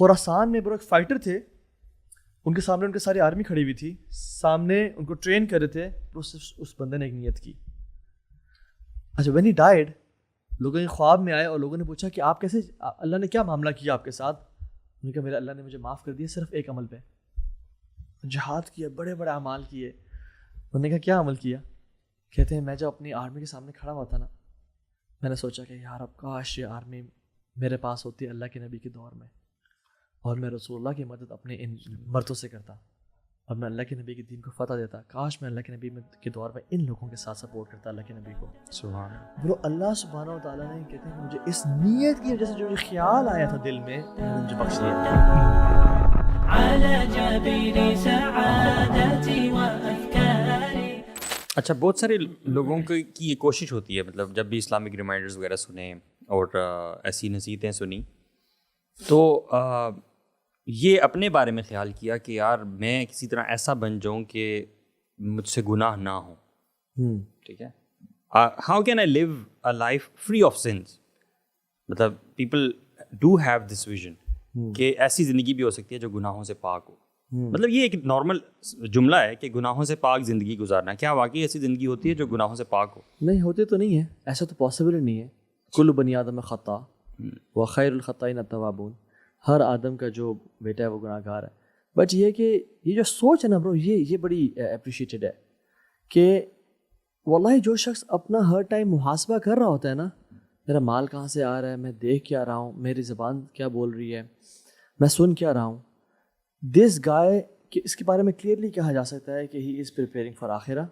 خراسان میں برو ایک فائٹر تھے, ان کے سامنے ان کی ساری آرمی کھڑی ہوئی تھی, سامنے ان کو ٹرین کر رہے تھے, اس بندے نے ایک نیت کی. اچھا when he died, لوگوں کے خواب میں آئے اور لوگوں نے پوچھا کہ آپ کیسے, اللہ نے کیا معاملہ کیا آپ کے ساتھ؟ انہوں نے کہا میرا اللہ نے مجھے معاف کر دیا صرف ایک عمل پہ. جہاد کیا, بڑے بڑے اعمال کیے. انہوں نے کہا کیا عمل کیا؟ کہتے ہیں میں جب اپنی آرمی کے سامنے کھڑا ہوا تھا نا, میں نے سوچا کہ یار اب کاش یہ آرمی میرے پاس ہوتی ہے اللہ کے نبی کے دور میں, اور میں رسول اللہ کی مدد اپنے ان مردوں سے کرتا, اور میں اللہ کے نبی کے دین کو فتح دیتا. کاش میں اللہ کے نبی کے دور میں ان لوگوں کے ساتھ سپورٹ کرتا اللہ کے نبی کو. سبحان برو اللہ سبحانہ و تعالیٰ نے کہتے ہیں کہ مجھے اس نیت کی وجہ سے جو خیال آیا تھا دل میں, انہوں نے مجھے بخش دیا. اچھا, بہت سارے لوگوں کی یہ کوشش ہوتی ہے, مطلب جب بھی اسلامک ریمائنڈرز وغیرہ سنیں اور ایسی نصیحتیں سنی تو یہ اپنے بارے میں خیال کیا کہ یار میں کسی طرح ایسا بن جاؤں کہ مجھ سے گناہ نہ ہوں. ٹھیک ہے, how can I live a life free of sins? مطلب people do have this vision کہ ایسی زندگی بھی ہو سکتی ہے جو گناہوں سے پاک ہو. مطلب یہ ایک نارمل جملہ ہے کہ گناہوں سے پاک زندگی گزارنا. کیا واقعی ایسی زندگی ہوتی ہے جو گناہوں سے پاک ہو؟ نہیں ہوتے تو نہیں ہے, ایسا تو پاسبل ہی نہیں ہے. کل بنی آدم خطا و خیر الخطائین التوابون, ہر آدم کا جو بیٹا ہے وہ گناہ گار ہے. بٹ یہ کہ یہ جو سوچ ہے نا برو, یہ بڑی اپریشیٹڈ ہے کہ واللہ جو شخص اپنا ہر ٹائم محاسبہ کر رہا ہوتا ہے نا, میرا مال کہاں سے آ رہا ہے, میں دیکھ کیا رہا ہوں, میری زبان کیا بول رہی ہے, میں سن کیا رہا ہوں, دس گائے کہ اس کے بارے میں کلیئرلی کہا جا سکتا ہے کہ he is preparing for akhirah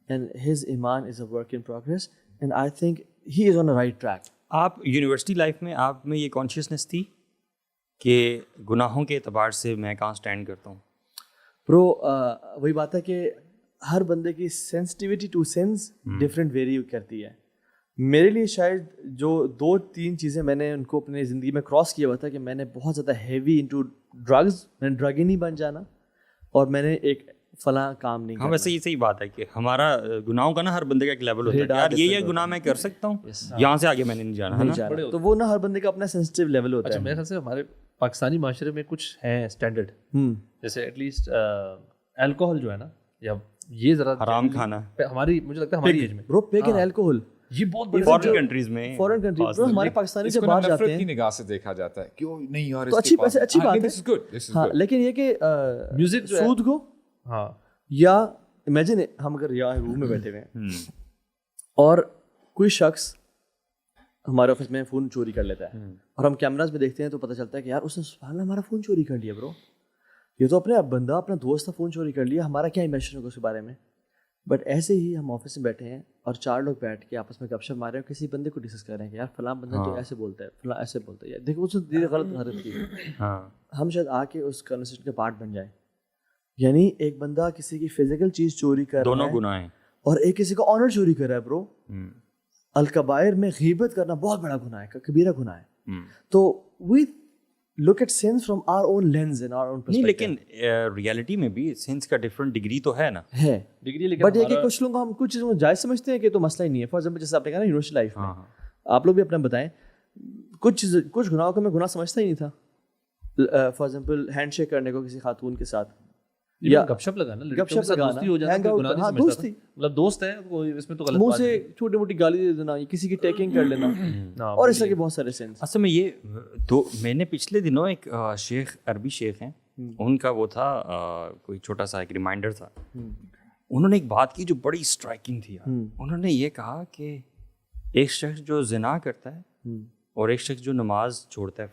and his iman is a work in progress and I think he is on a right track. آپ یونیورسٹی لائف میں آپ میں یہ کانشیسنیس تھی کہ گناہوں کے اعتبار سے میں کہاں اسٹینڈ کرتا ہوں؟ برو وہی بات ہے کہ ہر بندے کی sensitivity to sense different vary کرتی ہے. میرے لیے شاید جو 2-3 چیزیں میں نے ان کو اپنی زندگی میں کراس کیا ہوا تھا کہ میں نے بہت زیادہ ہیوی انٹو ڈرگز, میں نے ڈرگ ہی نہیں بن جانا, اور میں نے ایک فلاں کام نہیں کرنا. ہاں ویسے یہ صحیح بات ہے کہ ہمارا گناہوں کا نا ہر بندے کا ایک لیول ہوتا ہے, یار یہ گناہ میں کر سکتا ہوں, یہاں سے آگے میں نے نہیں جانا. تو وہ نا ہر بندے کا اپنا سینسٹیو لیول ہوتا ہے. میرے خیال سے ہمارے پاکستانی معاشرے میں کچھ ہیں اسٹینڈرڈ, جیسے ایٹ لیسٹ الکوہل جو ہے نا, یا یہ ذرا حرام کھانا ہماری, مجھے لگتا ہے ہماری ایج میں برو پیگ اینڈ الکوہل یہ بہت بڑی فورن کنٹریز میں, فورن کنٹریز میں ہمارے پاکستانی جب باہر جاتے ہیں کی نگاہ سے دیکھا جاتا ہے کہ نہیں یار تو اچھی بات ہے. ہاں لیکن یہ کہ میوزک سود کو, ہاں, یا امیجن ہم اگر یہاں روم میں بیٹھے ہوئے ہیں اور کوئی شخص ہمارے آفس میں فون چوری کر لیتا ہے اور ہم کیمراز میں دیکھتے ہیں تو پتہ چلتا ہے کہ یار اس نے سبحان اللہ ہمارا فون چوری کر لیا. برو یہ تو اپنے بندہ اپنا دوست کا فون چوری کر لیا, ہمارا کیا امیجن ہوگا اس کے بارے میں. بٹ ایسے ہی ہم آفس میں بیٹھے ہیں اور 4 لوگ بیٹھ کے آپس میں گپ شپ مارے ہیں, کسی بندے کو ڈسکس کر رہے ہیں کہ یار فلاں بندہ تو ایسے بولتا ہے, فلاں ایسے بولتا ہے, دیکھو اس نے غلط حرکت کی. ہم شاید آ کے اس کنورسیشن کا پارٹ بن جائیں. یعنی ایک بندہ کسی کی فزیکل چیز چوری کر رہا ہے, دونوں گناہ ہیں, اور ایک کسی کا آنر چوری کر رہا ہے. برو الکبائر میں غیبت کرنا بہت بڑا گناہ ہے, کبیرہ گناہ ہے. تو وی look at sins from our own lens and our own perspective. نہیں لیکن ریالٹی میں بھی سینس کا ڈفرنٹ ڈگری تو ہے نا, ہے ڈگری, لیکن بٹ یہ کہ کچھ لوگ ہم کچھ چیزوں کو جائز سمجھتے ہیں کہ تو مسئلہ ہی نہیں ہے. فار ایگزامپل جیسے آپ نے کہا نا یونیورسٹی لائف میں, آپ لوگ بھی اپنا بتائیں, کچھ گناہوں کو میں گناہ سمجھتا ہی نہیں تھا. فار ایگزامپل ہینڈ شیک کرنے کو کسی خاتون کے ساتھ, یا گپ شپ لگانا, گپ شپ لگانا, ہو جاتا ہے, دوستی مطلب دوست ہے, اس میں تو غلط منہ سے چھوٹی موٹی گالی دے دینا, کسی کی ٹیکنگ کر لینا, اور اس طرح کے بہت سارے سینس. اصل میں یہ تو میں نے پچھلے دنوں ایک شیخ, عربی شیخ ہیں, ان کا وہ تھا کوئی چھوٹا سا ایک ریمائنڈر تھا. انہوں نے ایک بات کی جو بڑی اسٹرائکنگ تھی. انہوں نے یہ کہا کہ ایک شخص جو زنا کرتا ہے اور ایک شخص جو نماز چھوڑتا ہے,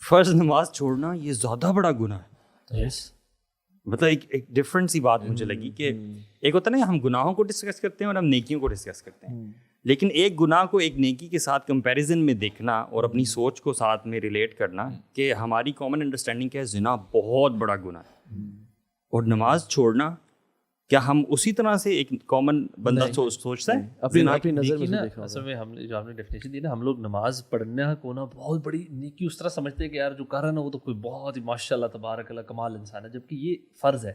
فرض نماز چھوڑنا یہ زیادہ بڑا گناہ ہے. مطلب ایک ڈفرنٹ سی بات مجھے لگی کہ ایک ہوتا ہے نا ہم گناہوں کو ڈسکس کرتے ہیں اور ہم نیکیوں کو ڈسکس کرتے ہیں, لیکن ایک گناہ کو ایک نیکی کے ساتھ کمپیریزن میں دیکھنا اور اپنی سوچ کو ساتھ میں ریلیٹ کرنا کہ ہماری کامن انڈرسٹینڈنگ کیا ہے, زنا بہت بڑا گناہ ہے, اور نماز چھوڑنا کیا ہم اسی طرح سے ایک کامن بندہ سوچتا ہے اپنی نظر میں دیکھا. اصل میں ہم جو آپ نے ڈیفینیشن دی نا, ہم لوگ نماز پڑھنا کو نا بہت بڑی نیکی اس طرح سمجھتے ہیں کہ یار جو کر رہا ہے نا وہ تو کوئی بہت ہی ماشاء اللہ تبارک اللہ کمال انسان ہے, جبکہ یہ فرض ہے.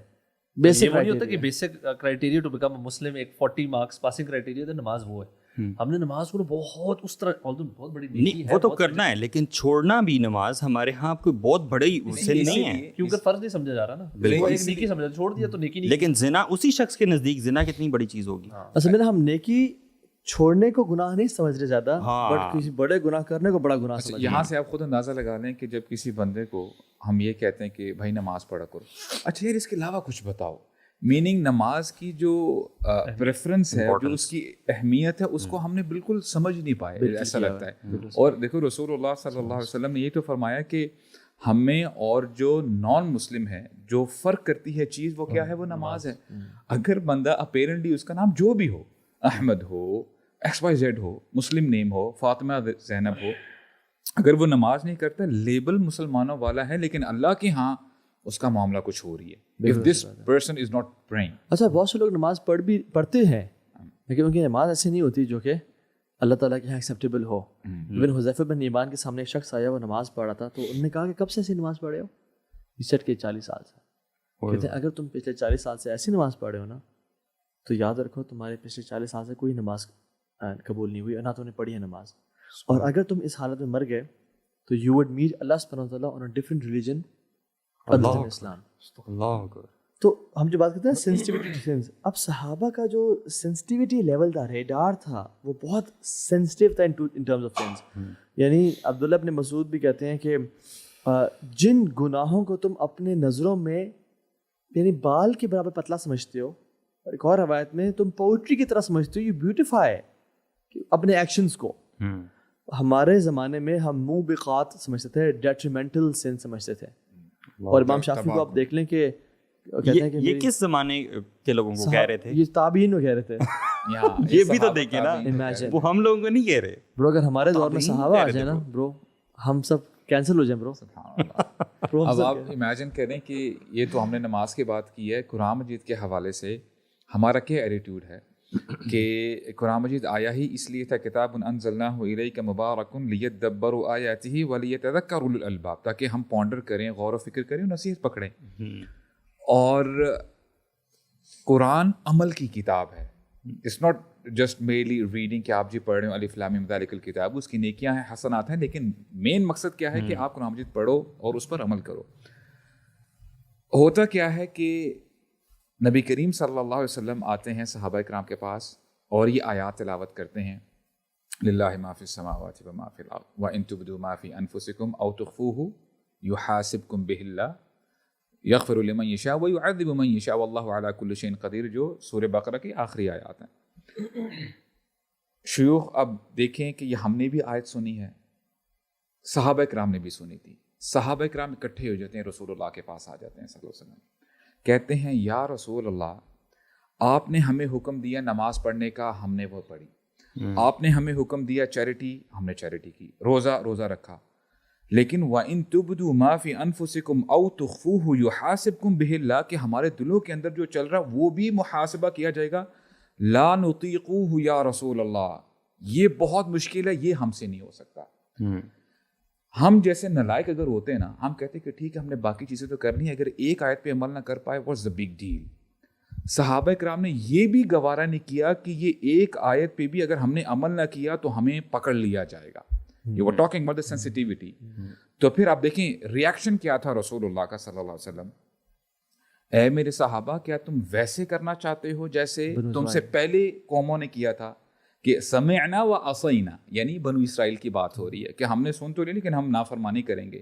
بیسک نہیں ہوتا کہ basic criteria to become Muslim ایک 40 مارکس پاسنگ کرائٹیریا تو نماز وہ ہے. ہم نے نماز کو بہت اس طرح بہت بڑی نہیں وہ تو کرنا ہے لیکن چھوڑنا بھی نماز ہمارے ہاں کوئی بہت بڑی سن نہیں ہے کیونکہ فرض نہیں سمجھا جا رہا نا, بالکل ایک نیکی سمجھا, چھوڑ دیا تو نیکی نہیں. لیکن زنا اسی شخص کے نزدیک زنا کتنی بڑی چیز ہوگی. اصل میں ہم نیکی چھوڑنے کو گناہ نہیں سمجھ رہے زیادہ, بٹ کسی بڑے گناہ کرنے کو بڑا گناہ سمجھ. یہاں سے آپ خود اندازہ لگا لیں کہ جب کسی بندے کو ہم یہ کہتے ہیں کہ بھائی نماز پڑھا کرو, اچھا یار اس کے علاوہ کچھ بتاؤ, میننگ نماز کی جو پریفرنس ہے, جو اس کی اہمیت ہے, اس کو ہم نے بالکل سمجھ نہیں پائے ایسا لگتا ہے. اور دیکھو رسول اللہ صلی اللہ علیہ وسلم نے یہ تو فرمایا کہ ہمیں اور جو نان مسلم ہے جو فرق کرتی ہے چیز وہ کیا ہے, وہ نماز ہے. اگر بندہ اپیرنٹلی اس کا نام جو بھی ہو, احمد ہو, XYZ ہو, مسلم نیم ہو, فاطمہ زینب ہو, اگر وہ نماز نہیں کرتا, لیبل مسلمانوں والا ہے, لیکن اللہ کے ہاں اس کا معاملہ کچھ ہو رہی ہے. If this person is not praying. اچھا بہت سے لوگ نماز پڑھتے ہیں لیکن ان کی نماز ایسی نہیں ہوتی جو کہ اللہ تعالیٰ کے یہاں ایکسیپٹیبل ہو. ایون حذیفہ بن یمان کے سامنے ایک شخص آیا, وہ نماز پڑھ رہا تھا, تو انہوں نے کہا کہ کب سے ایسی نماز پڑھ رہے ہو؟ ریسرچ کے 40 سال سے. کہتے ہیں اگر تم پچھلے 40 سال سے ایسی نماز پڑھ رہے ہو نا, تو یاد رکھو تمہارے پچھلے 40 سال سے کوئی نماز قبول نہیں ہوئی, نہ تو نے پڑھی ہے نماز. اور اگر تم اس حالت میں مر گئے تو یو وڈ میٹ اللہ سبحانہ وتعالیٰ on a different religion other than Islam. تو ہم جو بات کرتے ہیں سینسٹیوٹی ٹو سینس, اب صحابہ کا جو سینسٹیوٹی لیول تھا, ریڈار تھا, وہ بہت سینسٹیو تھا ان ٹرمز آف سینس. یعنی عبداللہ ابن مسعود بھی کہتے ہیں کہ جن گناہوں کو تم اپنے نظروں میں یعنی بال کے برابر پتلا سمجھتے ہو, اور ایک اور روایت میں تم پوئٹری کی طرح سمجھتے ہو, یو بیوٹیفائی اپنے ایکشنز کو. ہمارے زمانے میں ہم موبقات سمجھتے تھے, ڈیٹریمنٹل سین سمجھتے تھے. اور امام شافعی کو آپ دیکھ لیں کہ کہتے ہیں کہ یہ کس زمانے کے لوگوں کو کہہ رہے تھے, یہ تابعین کو کہہ رہے تھے. یہ بھی تو دیکھیں نا, وہ ہم لوگوں کو نہیں کہہ رہے برو. اگر ہمارے دور میں صحابہ آ جائیں نا برو, ہم سب کینسل ہو جائیں برو. اب آپ امیجن کریں کہ یہ تو ہم نے نماز کی بات کی ہے, قرآن مجید کے حوالے سے ہمارا کیا ایٹیٹیوڈ ہے کہ قرآن مجید آیا ہی اس لیے تھا, کتاب انزلناہ الیک مبارک لیدبروا آیاتہ ولیتذکر اولو الالباب, تاکہ ہم پونڈر کریں, غور و فکر کریں, نصیحت پکڑیں. اور قرآن عمل کی کتاب ہے. It's not just merely reading کہ آپ جی پڑھ رہے ہو الف لام میم ذالک الکتاب, اس کی نیکیاں ہیں, حسنات ہیں, لیکن مین مقصد کیا ہے کہ آپ قرآن مجید پڑھو اور اس پر عمل کرو. ہوتا کیا ہے کہ نبی کریم صلی اللہ علیہ وسلم آتے ہیں صحابہ کرام کے پاس اور یہ آیات تلاوت کرتے ہیں, للہ ما فی السماوات و ما فی الارض وان تبدوا ما فی انفسکم او تخفوه یحاسبکم بہ اللہ یغفر لمن یشاء ویعذب من یشاء واللہ علی کل شیء قدیر, جو سورہ بقرہ کی آخری آیات ہیں. شیوخ اب دیکھیں کہ یہ ہم نے بھی آیت سنی ہے, صحابہ کرام نے بھی سنی تھی. صحابہ کرام اکٹھے ہو جاتے ہیں, رسول اللہ کے پاس آ جاتے ہیں صلی اللہ علیہ وسلم, کہتے ہیں یا رسول اللہ, آپ نے ہمیں حکم دیا نماز پڑھنے کا, ہم نے وہ پڑھی. آپ نے ہمیں حکم دیا چیریٹی, ہم نے چیریٹی کی. روزہ رکھا. لیکن وَإِن تُبْدُوا مَا فِي أَنفُسِكُمْ أَوْ تُخْفُوهُ يُحَاسِبْكُمْ بِهِ اللَّهُ, کہ ہمارے دلوں کے اندر جو چل رہا وہ بھی محاسبہ کیا جائے گا. لا نطیقوه یا رسول اللہ, یہ بہت مشکل ہے, یہ ہم سے نہیں ہو سکتا. ہم جیسے نلائق اگر ہوتے ہیں نا, ہم کہتے کہ ٹھیک ہے ہم نے باقی چیزیں تو کرنی ہے, اگر ایک آیت پہ عمل نہ کر پائے واٹس دا بگ ڈیل. صحابہ کرام نے یہ بھی گوارا نہیں کیا کہ یہ ایک آیت پہ بھی اگر ہم نے عمل نہ کیا تو ہمیں پکڑ لیا جائے گا. You are talking about the sensitivity. تو پھر آپ دیکھیں ریئیکشن کیا تھا رسول اللہ کا صلی اللہ علیہ وسلم, اے میرے صحابہ کیا تم ویسے کرنا چاہتے ہو جیسے تم سے پہلے قوموں نے کیا تھا, کہ سمعنا و عصینا, یعنی بنو اسرائیل کی بات ہو رہی ہے کہ ہم نے سن تو لی لیکن ہم نافرمانی کریں گے.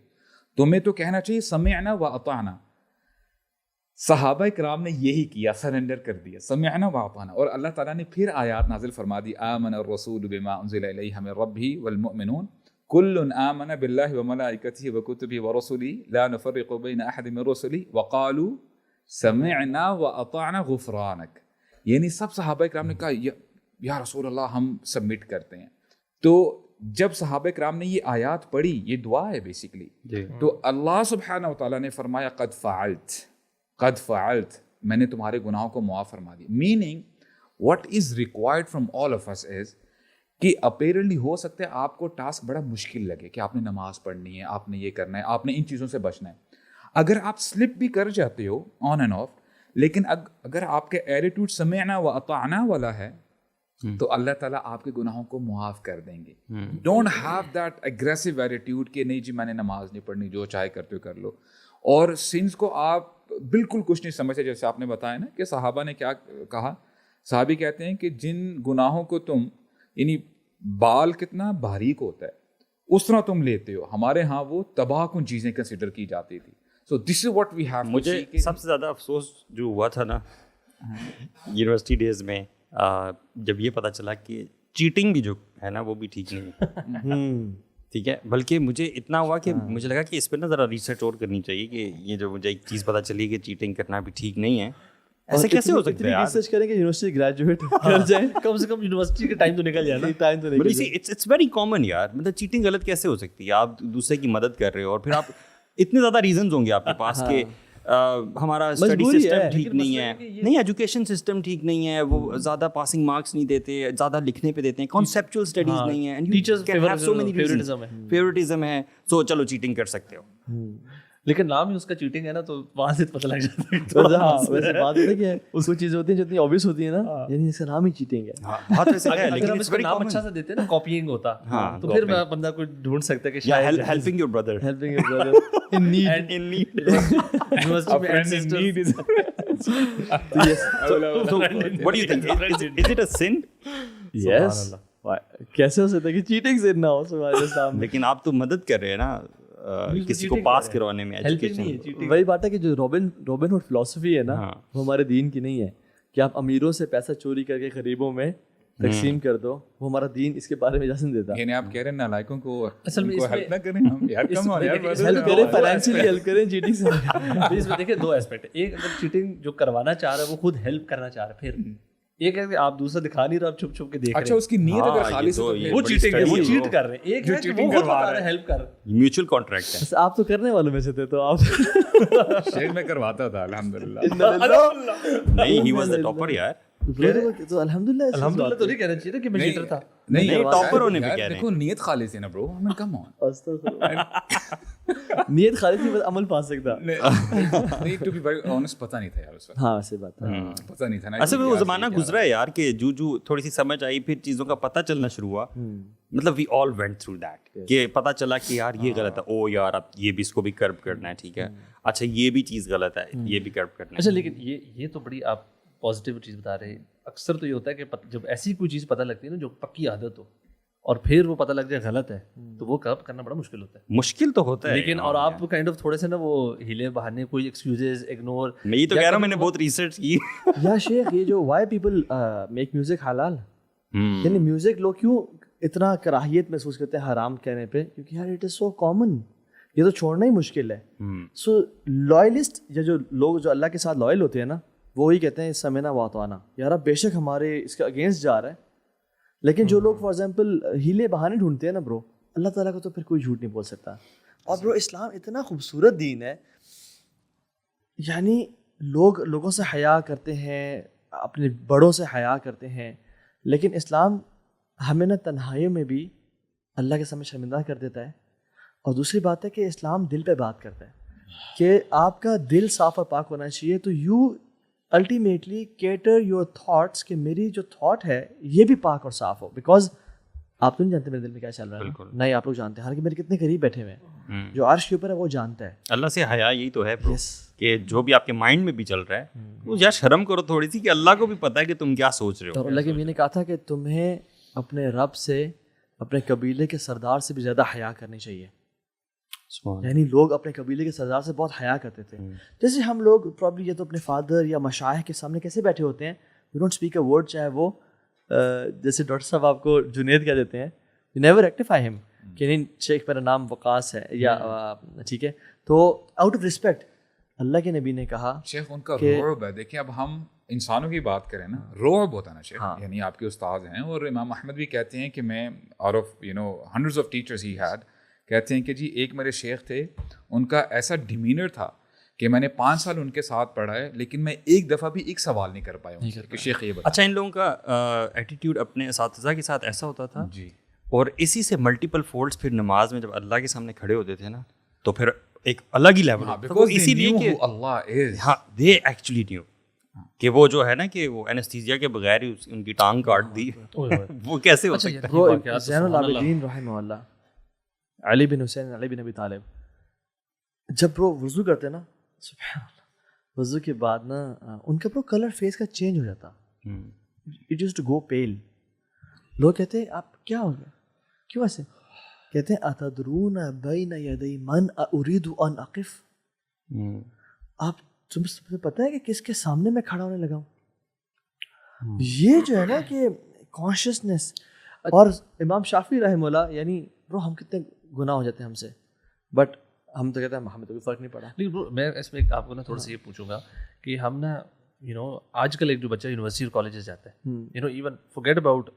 تمہیں تو کہنا چاہیے سمعنا و اطعنا. صحابہ کرام نے یہی کیا, سرنڈر کر دیا, سمعنا و اطعنا. اور اللہ تعالیٰ نے پھر آیات نازل فرما دی, آمن الرسول بما انزل الیہ من ربہ والمؤمنون کل آمن باللہ وملائکتہ وکتبہ ورسلہ لا نفرق بین احد من رسلہ وقالوا سمعنا و اطعنا غفرانک. یعنی سب صحابہ کرام نے کہا یا رسول اللہ ہم سبمٹ کرتے ہیں. تو جب صحابہ کرام نے یہ آیات پڑھی, یہ دعا ہے بیسیکلی, تو اللہ سبحانہ و تعالیٰ نے فرمایا قد فعلت, میں نے تمہارے گناہوں کو معاف فرما دی. Meaning what is required from all of us is کہ اپیرنٹلی ہو سکتا ہے آپ کو ٹاسک بڑا مشکل لگے کہ آپ نے نماز پڑھنی ہے, آپ نے یہ کرنا ہے, آپ نے ان چیزوں سے بچنا ہے. اگر آپ سلپ بھی کر جاتے ہو آن اینڈ آف, لیکن اگر آپ کے ایٹیٹیوڈ سمعنا و اطعنا والا ہے تو اللہ تعالیٰ آپ کے گناہوں کو معاف کر دیں گے. Don't have that aggressive attitude کہ نہیں جی میں نے نماز نہیں پڑھنی, جو چاہے کرتے ہو کر لو. اور سنس کو آپ بالکل کچھ نہیں سمجھتے, جیسے آپ نے بتایا نا کہ صحابہ نے کیا کہا. صحابی کہتے ہیں کہ جن گناہوں کو تم یعنی بال کتنا باریک ہوتا ہے اس طرح تم لیتے ہو, ہمارے ہاں وہ تباہ کن چیزیں کنسیڈر کی جاتی تھی. سو دس از واٹ وی ہیو. مجھے سب سے زیادہ افسوس جو ہوا تھا نا یونیورسٹی ڈیز میں, جب یہ پتہ چلا کہ چیٹنگ بھی جو ہے نا وہ بھی ٹھیک نہیں ہے. ٹھیک ہے, بلکہ مجھے اتنا ہوا کہ مجھے لگا کہ اس پہ نا ذرا ریسرچ اور کرنی چاہیے کہ یہ جو مجھے ایک چیز پتہ چلی کہ چیٹنگ کرنا بھی ٹھیک نہیں ہے. ایسے کیسے ہو سکتا ہے یار؟ ریسرچ کریں کہ یونیورسٹی گریجویٹ کر جائیں, کم سے کم یونیورسٹی کے ٹائم تو نکل جائے نا. ٹائم تو But you see, it's very common یار. مطلب چیٹنگ غلط کیسے ہو سکتی ہے؟ آپ دوسرے کی مدد کر رہے ہو اور پھر آپ اتنے زیادہ ریزنز ہوں گے آپ کے پاس کہ ہمارا اسٹڈی سسٹم ٹھیک نہیں ہے, نہیں ایجوکیشن سسٹم ٹھیک نہیں ہے, وہ زیادہ پاسنگ مارکس نہیں دیتے, زیادہ لکھنے پہ دیتے ہیں, کانسیپچوئل اسٹڈیز نہیں ہیں, ٹیچرز فیورٹزم ہے, سو چلو چیٹنگ کر سکتے ہو. لیکن نام ہی اس کا چیٹنگ ہے نا, تو وہاں سے پتہ لگ جاتا ہے. ویسے بات ہے کہ اس کو چیزیں ہوتی ہیں جو اتنی obvious ہوتی ہیں نا, یعنی اس کا نام ہی چیٹنگ ہے. بہت ویسے ہے, اگر لیکن ہم it's اس کا very نام common. اچھا سے دیتے نا, کاپیئنگ ہوتا, ہاں, تو پھر بندہ کوئی ڈھونڈ سکتا ہے کہ Yeah, شاید helping your brother. Helping your brother in need. And in need. University میں ancestors. So, what do you think? Is it a sin? Yes. کیسے ہو سکتا ہے کہ چیٹنگ سے نہ ہو سمارے سامنے؟ لیکن آپ تو مدد کر رہے ہیں نا کسی کو پاس کروانے میں, ایجوکیشن. وہی بات ہے کہ جو روبن ہوڈ فلسفی ہے نا وہ ہمارے دین کی نہیں ہے کہ آپ امیروں سے پیسہ چوری کر کے غریبوں میں تقسیم کر دو, وہ ہمارا دین اس کے بارے میں اجازت دیتا ہے. یعنی آپ کہہ رہے ہیں نالائقوں کو اصل میں ہیلپ نہ کریں, ہم یار کم ہو یار, ہیلپ کریں, فائنینشلی ہیلپ کریں چیٹنگ سے. اس میں دیکھیں دو ایسپیکٹ. ایک اگر چیٹنگ جو کروانا چاہ رہا ہے وہ خود ہیلپ کرنا چاہ رہا ہے, پھر ایک ہے کہ آپ دوسرا دکھا نہیں رہے, آپ چھپ چھپ کے دیکھ رہے اچھا اس کی نیت اگر خالص ہے ہیں, وہ چیٹنگ ہے, وہ چیٹ کر رہے ہیں. ایک ہے کہ وہ خود بتا رہے ہیں ہیلپ کر رہے ہیں. میوچل کانٹریکٹ ہے. آپ تو کرنے والوں میں سے تھے, تو آپ شہر میں کرواتا تھا الحمدللہ. نہیں, he was the topper یار. تو الحمدللہ الحمدللہ تو نہیں کہنا چاہیے کہ میں چیٹر تھا. نہیں, ٹاپر ہونے پہ کہہ رہے ہیں. دیکھو نیت خالص ہے نا برو, ہمیں کم آن نیت خالص نہیں, بس عمل پا سکتا. نہیں, ٹو بی ویری آنیسٹ پتہ نہیں تھا یار اس وقت. ہاں ویسے بات ہے, پتہ نہیں تھا نا. اصل میں وہ زمانہ گزرا ہے یار کہ جو تھوڑی سی سمجھ آئی, پھر چیزوں کا پتہ چلنا شروع ہوا. مطلب وی آل وینٹ تھرو دیٹ کہ پتہ چلا کہ یار یہ غلط ہے, او یار اب یہ بھی اس کو بھی کرب کرنا ہے, ٹھیک ہے, اچھا یہ بھی چیز غلط ہے, یہ بھی کرب کرنا ہے. اچھا لیکن یہ تو بڑی آپ پازیٹیو چیز بتا رہے ہیں. اکثر تو یہ ہوتا ہے کہ جب ایسی کوئی چیز پتہ لگتی ہے نا جو پکی عادت ہو, اور پھر وہ پتہ لگ جائے غلط ہے, تو وہ کب کرنا بڑا مشکل ہوتا ہے. مشکل تو ہوتا ہے لیکن اور آپ کائنڈ آف تھوڑے سے نا وہ ہیلے بہانے, کوئی ایکسکیوزز اگنور. میں یہ تو کہہ رہا ہوں, میں نے بہت ریسرچ کی. یا شیخ یہ جو وائی پیپل میک میوزک حلال, یعنی میوزک لوگ کیوں اتنا کراہیت محسوس کرتے ہیں حرام کہنے پہ, کیونکہ یار اٹ از سو کامن, یہ تو چھوڑنا ہی مشکل ہے. سو لائلسٹ یا جو لوگ جو اللہ کے ساتھ لائل ہوتے ہیں نا, وہی کہتے ہیں سمعنا واطعنا, یار اب بے شک ہمارے اس کا اگینسٹ جا رہا ہے. لیکن جو لوگ فار ایگزامپل ہیلے بہانے ڈھونڈتے ہیں نا برو, اللہ تعالیٰ کو تو پھر کوئی جھوٹ نہیں بول سکتا. اور برو اسلام اتنا خوبصورت دین ہے, یعنی لوگوں سے حیا کرتے ہیں, اپنے بڑوں سے حیا کرتے ہیں, لیکن اسلام ہمیں نا تنہائیوں میں بھی اللہ کے سامنے شرمندہ کر دیتا ہے. اور دوسری بات ہے کہ اسلام دل پہ بات کرتا ہے کہ آپ کا دل صاف اور پاک ہونا چاہیے. تو you ultimately cater your thoughts کہ میری جو تھاٹ ہے یہ بھی پاک اور صاف ہو, بیکاز آپ تو نہیں جانتے میرے دل میں کیا چل رہا ہے, نہیں آپ لوگ جانتے ہیں, حالانکہ میرے کتنے قریب بیٹھے ہوئے ہیں, جو عرش کے اوپر ہے وہ جانتا ہے. اللہ سے حیا یہی تو ہے کہ جو بھی آپ کے مائنڈ میں بھی چل رہا ہے وہ یار شرم کرو تھوڑی سی, کہ اللہ کو بھی پتہ ہے کہ تم کیا سوچ رہے ہو. اور اللہ کے میں نے کہا تھا کہ تمہیں اپنے رب سے, اپنے قبیلے کے سردار سے بھی زیادہ حیا کرنی چاہیے. یعنی لوگ اپنے قبیلے کے سردار سے بہت حیا کرتے تھے. جیسے ہم لوگ پرابلی یہ تو اپنے فادر یا مشائخ کے سامنے کیسے بیٹھے ہوتے ہیں, we don't speak a word, چاہے وہ جیسے ڈاکٹر صاحب آپ کو جنید کہہ دیتے ہیں, یو نیور ریکٹیفائی ہم کہ نہیں شیخ میرا نام وقاص ہے یا ٹھیک ہے, تو آؤٹ آف رسپیکٹ اللہ کے نبی نے کہا. شیخ ان کا رعب ہے. دیکھیں اب ہم انسانوں کی بات کریں نا, رعب ہوتا نا شیخ, یعنی آپ کے استاد ہیں, اور امام احمد بھی کہتے ہیں کہ میں out of hundreds of teachers he had, کہتے ہیں کہ جی ایک میرے شیخ تھے, ان کا ایسا ڈیمینر تھا کہ میں نے 5 سال ان کے ساتھ پڑھا ہے, لیکن میں ایک دفعہ بھی ایک سوال نہیں کر پایا کہ شیخ یہ بتا. اچھا, ان لوگوں کا ایٹیٹیوڈ اپنے اساتذہ کے ساتھ ایسا ہوتا تھا جی, اور اسی سے ملٹیپل فولڈس پھر نماز میں جب اللہ کے سامنے کھڑے ہوتے تھے نا, تو پھر ایک الگ ہی لیول, اسی لیے کہ اللہ از, ہاں دے ایکچولی نیو, کہ وہ جو ہے نا کہ وہ اینستھیزیا کے بغیر ہی ان کی ٹانگ کاٹ دی, وہ کیسے ہو سکتا ہے؟ زین العابدین رحمہ اللہ, علی بن حسین علی بن ابی طالب, جب وہ وضو کرتے نا, سبحان اللہ, وضو کے بعد نا ان کا کلر فیس کا چینج ہو جاتا, اٹ یوزڈ ٹو گو پیل. لوگ کہتے ہیں آپ کیا ہو گیا, کیوں ایسے؟ کہتے ہیں اتدرون بین یدی من اريد ان اقف, آپ تمہیں پتہ ہے کہ کس کے سامنے میں کھڑا ہونے لگا ہوں. یہ جو ہے نا کہ کانشیسنیس. اور امام شافعی رحمہ اللہ, یعنی برو ہم کتنے گناہ ہو جاتے ہیں ہم سے, بٹ ہم تو کہتے ہیں ہمیں تو کوئی فرق نہیں پڑا. لیکن برو میں اس میں آپ کو نا تھوڑا سا یہ پوچھوں گا کہ ہم نا آج کل ایک جو بچہ یونیورسٹی اور کالجز جاتا ہے, ایون فورگیٹ اباؤٹ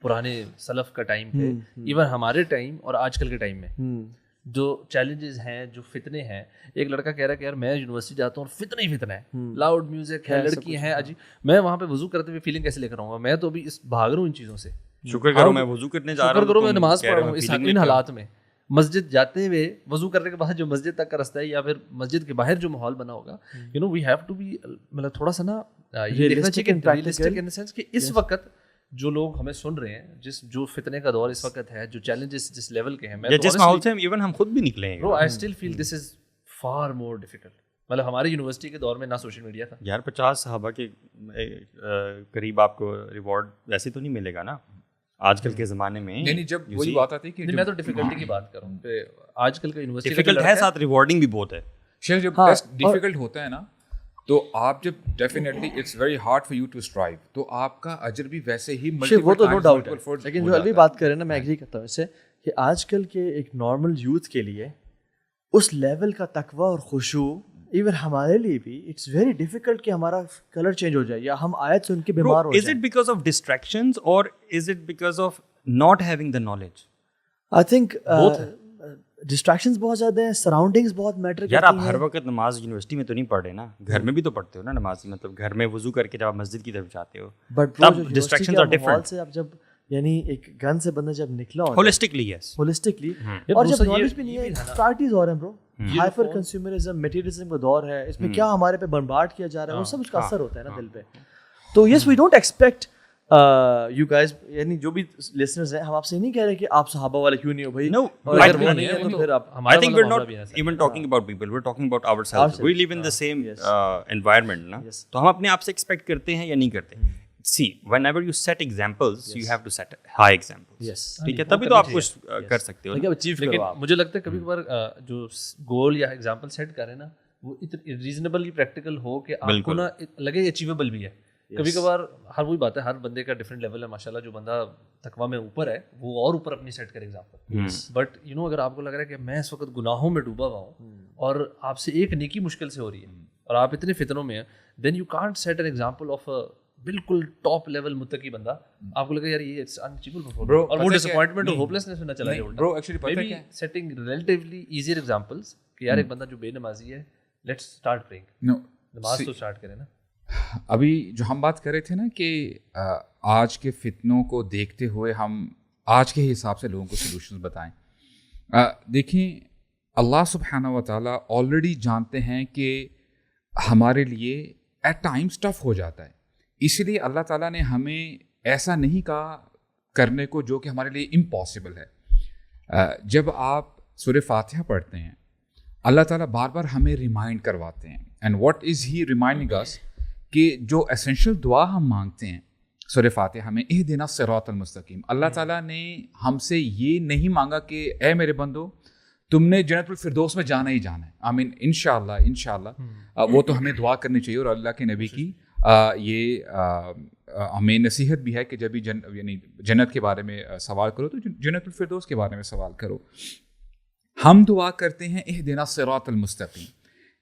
پرانے سلف کا ٹائم پہ, ایون ہمارے ٹائم اور آج کل کے ٹائم میں جو چیلنجز ہیں, جو فتنے ہیں. ایک لڑکا کہہ رہا ہے کہ یار میں یونیورسٹی جاتا ہوں اور فتنا ہی فتنا ہے, لاؤڈ میوزک ہے, لڑکی ہیں, میں وہاں پہ وضو کرتے ہوئے فیلنگ کیسے لے کر آؤں گا؟ میں تو ابھی بھاگ رہا ہوں ان چیزوں سے. شکر کرو میں وضو کرنے جا رہا ہوں, شکر کرو میں نماز پڑھ رہا ہوں ان حالات میں. مسجد جاتے ہوئے وضو کرنے کے بعد جو مسجد تک کا رستہ ہے یا پھر مسجد کے باہر جو ماحول بنا ہوگا, وی ہیو ٹو بی, مطلب تھوڑا سا نا یہ دیکھنا چاہیے کہ ریئلسٹک ان دا سینس کہ اس وقت جو لوگ ہمیں سن رہے ہیں, جو فتنے کا دور اس وقت ہے, جو چیلنجز جس لیول کے ہیں, میں جس ماحول سے ایون ہم خود بھی نکلے ہیں, bro I still feel this is far more difficult. مطلب ہماری یونیورسٹی کے دور میں نہ سوشل میڈیا تھا یار, 50 صحابہ کے قریب آپ کو ریوارڈ ویسے تو نہیں ملے گا نا آج کل کے زمانے میں. یعنی جب وہی بات آتی ہے کہ میں تو ڈیفیکلٹی کی بات کروں کہ آج کل کا یونیورسٹی ڈیفیکلٹ ہے, ساتھ ریوارڈنگ بھی بہت ہے. شیخ جب ٹیسٹ ڈیفیکلٹ ہوتا ہے نا, تو آپ جب definitely it's very hard for you to strive, تو آپ کا اجر بھی ویسے ہی وہ تو نو ڈاؤٹ ہے. لیکن جو الوی بات کر رہے ہیں نا, میں ایگری کرتا ہوں اس سے کہ آج کل کے ایک نارمل یوتھ کے لیے اس لیول کا تقوی اور خشوع, ایون ہمارے لیے بھی اٹس ویری ڈیفیکلٹ کہ ہمارا کلر چینج ہو جائے یا ہم آیت سے ان کے بیمار ہو جائیں. Is it because of distractions اور is it because of not having the knowledge? I think distractions بہت زیادہ ہیں, سراؤنڈنگز بہت میٹر کرتی ہیں. یار آپ ہر وقت نماز یونیورسٹی میں تو نہیں پڑھ رہے نا, گھر میں بھی تو پڑھتے ہو نا نماز, مطلب گھر میں وضو کر کے جب آپ مسجد کی طرف جاتے ہو, بٹ ڈسٹریکشنز آر ڈفرنٹ. سے اب جب یعنی ایک گن سے بندہ جب نکلا ہوتا ہے ہولیسٹکلی, یس ہولیسٹکلی, اور جب نالج بھی نہیں ہے, پرائرٹیز اور ہیں برو, ہائپر کنزیومرزم, میٹیریلزم کا دور ہے, اس میں کیا ہمارے پہ بمبارڈ کیا جا رہا ہے, وہ سب اس کا اثر ہوتا ہے نا دل پہ. تو yes we don't expect you guys, یعنی جو بھی لسنرز ہیں, ہم آپ سے نہیں کہہ رہے کہ آپ صحابہ والے کیوں نہیں ہو بھائی. No, اگر وہ نہیں ہے تو پھر آپ, I think we're not even talking about people, we're talking about ourselves. We live in the same environment na, تو ہم اپنے آپ سے ایکسپیکٹ کرتے ہیں یا نہیں کرتے. See, whenever you set examples, you have to set high examples. ٹھیک ہے, تبھی تو آپ کچھ کر سکتے ہو. لیکن مجھے لگتا ہے کبھی کبھار جو گول یا ایگزامپل سیٹ کریں نا, وہ ریزنیبلی پریکٹیکل ہو کہ آپ کو نا لگے اچیویبل بھی ہے. کبھی کبھار ہر وہی بات ہے, ہر بندے کا ڈفرینٹ لیول ہے. ماشاء اللہ جو بندہ تقویٰ میں اوپر ہے وہ اور اوپر اپنی سیٹ کرے ایگزامپل. بٹ اگر آپ کو لگ رہا ہے کہ میں اس وقت گناہوں میں ڈوبا ہوا ہوں اور آپ سے ایک نیکی مشکل سے ہو رہی ہے اور آپ اتنے فتنوں میں ہیں, then you can't set an example of بالکل ٹاپ لیول متقی بندہ. آپ کو لگا یار یہ اٹس انچیویبل, اور وہ ڈسپوائنٹمنٹ اور ہوپلیسنس میں نہ چلا جائے. برو ایکچولی پتہ ہے کیا, سیٹنگ ریلیٹیولی ایزیئر ایگزامپلس کہ یار ایک بندہ جو بے نمازی ہے, لیٹس اسٹارٹ پریئنگ, نماز تو اسٹارٹ کرے نا. ابھی جو ہم بات کر رہے تھے نا کہ آج کے فتنوں کو دیکھتے ہوئے ہم آج کے حساب سے لوگوں کو سلوشنز بتائیں. دیکھیں, اللہ سبحانہ و تعالیٰ آلریڈی جانتے ہیں کہ ہمارے لیے ایٹ ٹائمز ٹف ہو جاتا ہے, اسی لیے اللہ تعالیٰ نے ہمیں ایسا نہیں کہا کرنے کو جو کہ ہمارے لیے امپاسبل ہے. جب آپ سورہ فاتحہ پڑھتے ہیں, اللہ تعالیٰ بار بار ہمیں ریمائنڈ کرواتے ہیں. And what is he reminding us, کہ جو اسینشیل دعا ہم مانگتے ہیں سورہ فاتحہ میں, اہدنا الصراط المستقیم, اللہ تعالیٰ نے ہم سے یہ نہیں مانگا کہ اے میرے بندو تم نے جنت الفردوس میں جانا ہی جانا ہے. آمین, انشاءاللہ وہ تو ہمیں دعا کرنی چاہیے. اور اللہ کے نبی کی یہ ہمیں نصیحت بھی ہے کہ جب بھی یعنی جنت کے بارے میں سوال کرو تو جنت الفردوس کے بارے میں سوال کرو. ہم دعا کرتے ہیں اہدنا الصراط المستقیم,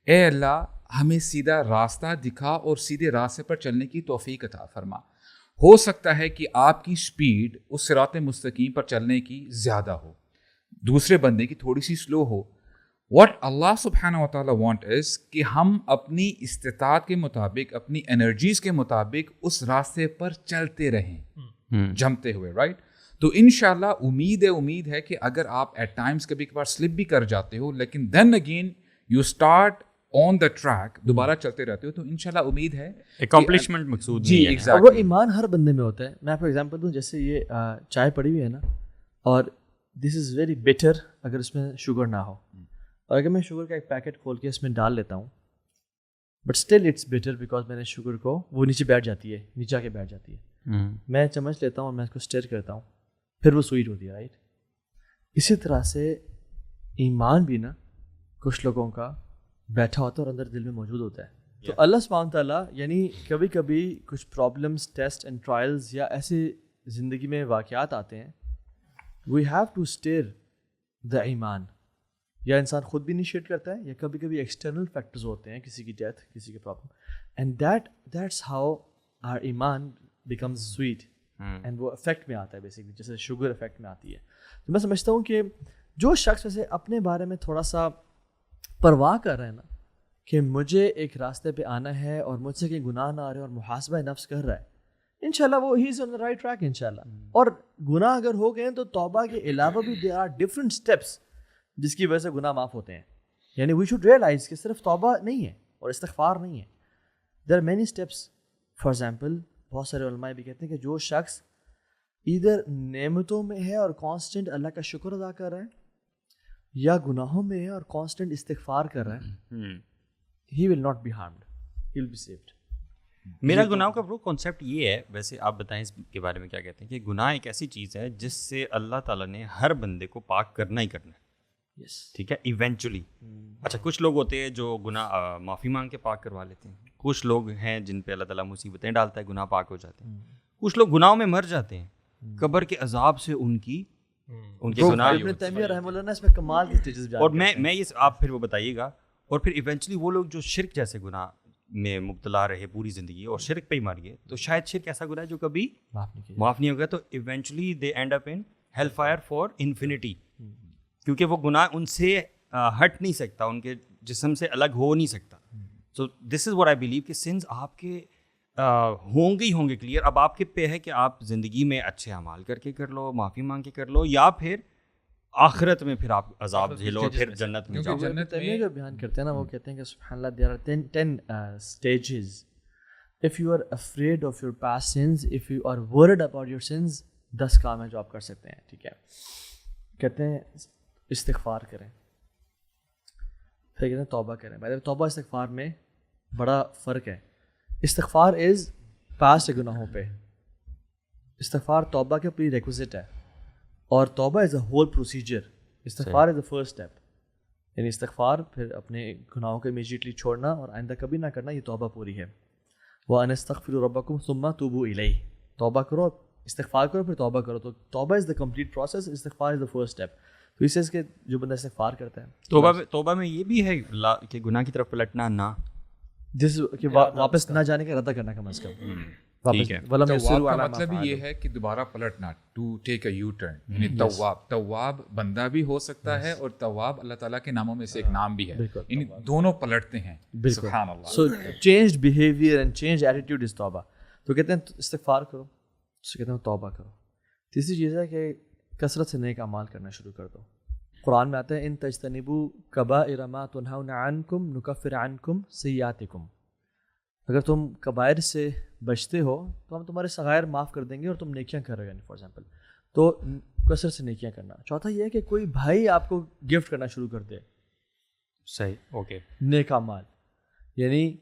اے اللہ ہمیں سیدھا راستہ دکھا اور سیدھے راستے پر چلنے کی توفیق عطا فرما. ہو سکتا ہے کہ آپ کی سپیڈ اس صراط مستقیم پر چلنے کی زیادہ ہو, دوسرے بندے کی تھوڑی سی سلو ہو. واٹ اللہ سبحانہ و تعالیٰ وانٹ از کہ ہم اپنی استطاعت کے مطابق, اپنی انرجیز کے مطابق اس راستے پر چلتے رہیں جمتے ہوئے, رائٹ. تو انشاءاللہ امید ہے کہ اگر آپ ایٹ ٹائمز کبھی کبھار سلپ بھی کر جاتے ہو, لیکن then again you start on the track دوبارہ چلتے رہتے ہو تو انشاءاللہ امید ہے اکمپلشمنٹ مقصود جی نہیں ہے. اور ایگزیکٹلی وہ ایمان ہر بندے میں ہوتا ہے. میں آپ کو ایگزامپل دوں, جیسے یہ چائے پڑی ہوئی ہے نا, اور دس از ویری بیٹر اگر اس میں شوگر نہ ہو, اور اگر میں شوگر کا ایک پیکٹ کھول کے اس میں ڈال لیتا ہوں, but still it's better because میں نے شوگر کو, وہ نیچے بیٹھ جاتی ہے, نیچے آ کے بیٹھ جاتی ہے, میں چمچ لیتا ہوں اور میں اس کو اسٹر کرتا ہوں, پھر وہ سویٹ ہوتی ہے, رائٹ. اسی طرح سے ایمان بھی نا کچھ لوگوں کا بیٹھا ہوتا ہے اور اندر دل میں موجود ہوتا ہے. تو اللہ سبحانہ تعالیٰ یعنی کبھی کبھی کچھ پرابلمس, ٹیسٹ اینڈ ٹرائلز یا ایسے زندگی میں واقعات آتے ہیں, وی ہیو ٹو اسٹیر دا ایمان. یا انسان خود بھی انیشیٹ کرتا ہے, یا کبھی کبھی ایکسٹرنل فیکٹرز ہوتے ہیں, کسی کی ڈیتھ, کسی کی problem, and that's how our ایمان بیکمز سویٹ, اینڈ وہ افیکٹ میں آتا ہے بیسکلی, جیسے شوگر افیکٹ میں آتی ہے. تو میں سمجھتا ہوں کہ جو شخص ویسے اپنے بارے میں تھوڑا سا پرواہ کر رہے ہیں نا کہ مجھے ایک راستے پہ آنا ہے اور مجھ سے کہیں گناہ نہ آ رہے اور محاسبہ نفس کر رہا ہے, انشاءاللہ وہ ہی is on the right track انشاءاللہ. اور گناہ اگر ہو گئے تو توبہ کے علاوہ بھی دیر آر ڈفرینٹ اسٹیپس جس کی وجہ سے گناہ معاف ہوتے ہیں. یعنی وی شوڈ ریئلائز کہ صرف توبہ نہیں ہے اور استغفار نہیں ہے, there are many steps. For example بہت سارے علماء بھی کہتے ہیں کہ جو شخص ادھر نعمتوں میں ہے اور کانسٹنٹ اللہ کا شکر ادا کر رہا ہے, یا گناہوں میں ہے اور کانسٹنٹ استغفار کر رہا ہے, he will not be harmed, he will be saved. میرا گناہوں کا وہ کانسیپٹ یہ ہے, ویسے آپ بتائیں اس کے بارے میں کیا کہتے ہیں, کہ گناہ ایک ایسی چیز ہے جس سے اللہ تعالیٰ نے ہر بندے کو پاک کرنا ہی کرنا ہے. یس, ٹھیک ہے, ایونچولی. اچھا, کچھ لوگ ہوتے ہیں جو گناہ معافی مانگ کے پاک کروا لیتے ہیں, کچھ لوگ ہیں جن پہ اللہ تعالیٰ مصیبتیں ڈالتا ہے, گناہ پاک ہو جاتے ہیں, کچھ لوگ گناہوں میں مر جاتے ہیں, قبر کے عذاب سے ان کے گناہ. ابن تیمیہ رحمہ اللہ نے اس میں کمال کے اسٹیجز بیان اور میں یہ آپ پھر وہ بتائیے گا, اور پھر ایونچولی وہ لوگ جو شرک جیسے گناہ میں مبتلا رہے پوری زندگی اور شرک پہ ہی مر گئے, تو شاید شرک ایسا گناہ ہے جو کبھی معاف نہیں ہوگا, تو eventually they and up in hell fire for infinity, کیونکہ وہ گناہ ان سے ہٹ نہیں سکتا, ان کے جسم سے الگ ہو نہیں سکتا. سو دس از واٹ آئی بلیو کہ سنس آپ کے ہوں گے ہی ہوں گے کلیئر. اب آپ کے پہ ہے کہ آپ زندگی میں اچھے اعمال کر کے کر لو, معافی مانگ کے کر لو, یا پھر آخرت میں پھر آپ عذاب جھیلو, پھر جنت میں جاؤ. ابن تیمیہ جو بیان کرتے ہیں نا, وہ کہتے ہیں کہ سبحان اللہ there are 10 stages. If you are afraid of your past sins, if you are worried about your sins, 10 کام ہیں جو آپ کر سکتے ہیں. ٹھیک ہے, کہتے ہیں استغفار کریں, پھر کہتے ہیں توبہ کریں. بھائی توبہ استغفار میں بڑا فرق ہے. استغفار از پاسٹ گناہوں پہ, استغفار توبہ کے پری ریکوزٹ ہے, اور توبہ از اے ہول پروسیجر. استغفار از دا فرسٹ اسٹیپ, یعنی استغفار پھر اپنے گناہوں کو امیجیٹلی چھوڑنا اور آئندہ کبھی نہ کرنا, یہ توبہ پوری ہے. وَأَنِ اسْتَغْفِرُوا رَبَّكُمْ ثُمَّ تُوبُوا إِلَيْهِ, توبہ کرو, استغفار کرو, پھر توبہ کرو. تو توبہ از دا کمپلیٹ پروسیس, استغفار از دا فرسٹ اسٹیپ. تو اس سے جو بندہ استغفار کرتا ہے, توبہ میں یہ بھی ہے کہ گناہ کی طرف پلٹنا نہ, جس کہ واپس نہ جانے کا ارادہ کرنا کم از کم. تواب کا مطلب یہ ہے کہ دوبارہ پلٹنا, to take a U turn. یعنی تواب بندہ بھی ہو سکتا ہے, اور تواب اللہ تعالیٰ کے ناموں میں سے ایک نام بھی ہے, یعنی دونوں پلٹتے ہیں. سبحان اللہ. So changed behaviour and change attitude is توبہ. تو کہتے ہیں استغفار کرو, اس کہتے ہیں توبہ کرو. تیسری چیز ہے کہ کثرت سے نیک اعمال کرنا شروع کر دو. قرآن میں آتا ہے ان تجتنبوا کبائر ما تنہون عنکم نکفر عنکم سیئاتکم. اگر تم کبائر سے بچتے ہو تو ہم تمہارے صغائر معاف کر دیں گے اور تم نیکیاں کر رہے ہو. یعنی فار ایگزامپل تو کثرت سے نیکیاں کرنا. چوتھا یہ ہے کہ کوئی بھائی آپ کو گفٹ کرنا شروع کر دے, صحیح, اوکے, نیک اعمال, یعنی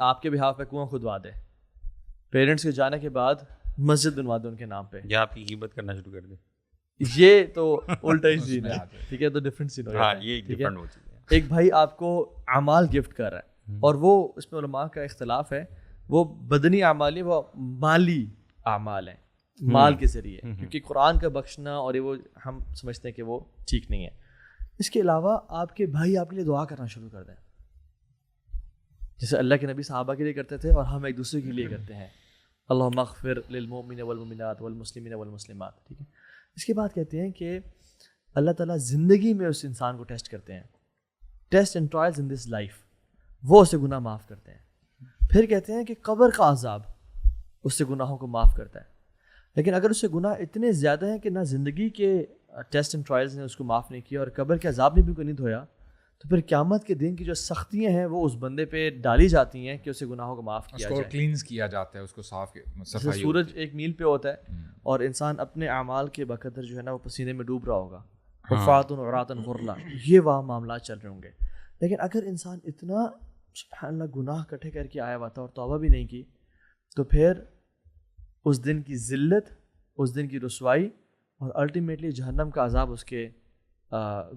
آپ کے بہاف پہ کنواں کھدوا دے, پیرنٹس کے جانے کے بعد مسجد بنوا دے ان کے نام پہ, یا آپ کی غیبت کرنا شروع کر دے. یہ تو الٹا ہی سین ہے. ٹھیک ہے, تو ڈفرینٹ سین ہو ہاں, یہ ڈفرینٹ ہو چیز ہے. ایک بھائی آپ کو اعمال گفٹ کر رہا ہے, اور وہ اس میں علماء کا اختلاف ہے, وہ بدنی اعمال ہیں, وہ مالی اعمال ہیں, مال کے ذریعے, کیونکہ قرآن کا بخشنا اور یہ وہ ہم سمجھتے ہیں کہ وہ ٹھیک نہیں ہے. اس کے علاوہ آپ کے بھائی آپ کے لیے دعا کرنا شروع کر دیں, جیسے اللہ کے نبی صحابہ کے لیے کرتے تھے اور ہم ایک دوسرے کے لیے کرتے ہیں, اللہم اغفر للمؤمنین والمؤمنات والمسلمین والمسلمات. ٹھیک ہے, اس کے بعد کہتے ہیں کہ اللہ تعالیٰ زندگی میں اس انسان کو ٹیسٹ کرتے ہیں, test and trials in this life, وہ اسے گناہ معاف کرتے ہیں. پھر کہتے ہیں کہ قبر کا عذاب اس سے گناہوں کو معاف کرتا ہے. لیکن اگر اس سے گناہ اتنے زیادہ ہیں کہ نہ زندگی کے ٹیسٹ اینڈ ٹرائلز نے اس کو معاف نہیں کیا اور قبر کے عذاب نے بھی کوئی نہیں دھویا, تو پھر قیامت کے دن کی جو سختیاں ہیں وہ اس بندے پہ ڈالی جاتی ہیں کہ اسے گناہوں کو معاف کیا اس کو جائے. کلینز کیا جاتا ہے, اس کو صاف صفائی. سورج ایک میل پہ ہوتا ہے اور انسان اپنے اعمال کے بقدر جو ہے نا وہ پسینے میں ڈوب رہا ہوگا, حفاۃ عراۃ غرلا, یہ وہاں معاملات چل رہے ہوں گے. لیکن اگر انسان اتنا سبحان اللہ گناہ کٹھے کر کے آیا ہوا تھا اور توبہ بھی نہیں کی, تو پھر اس دن کی ذلت, اس دن کی رسوائی اور الٹیمیٹلی جہنم کا عذاب اس کے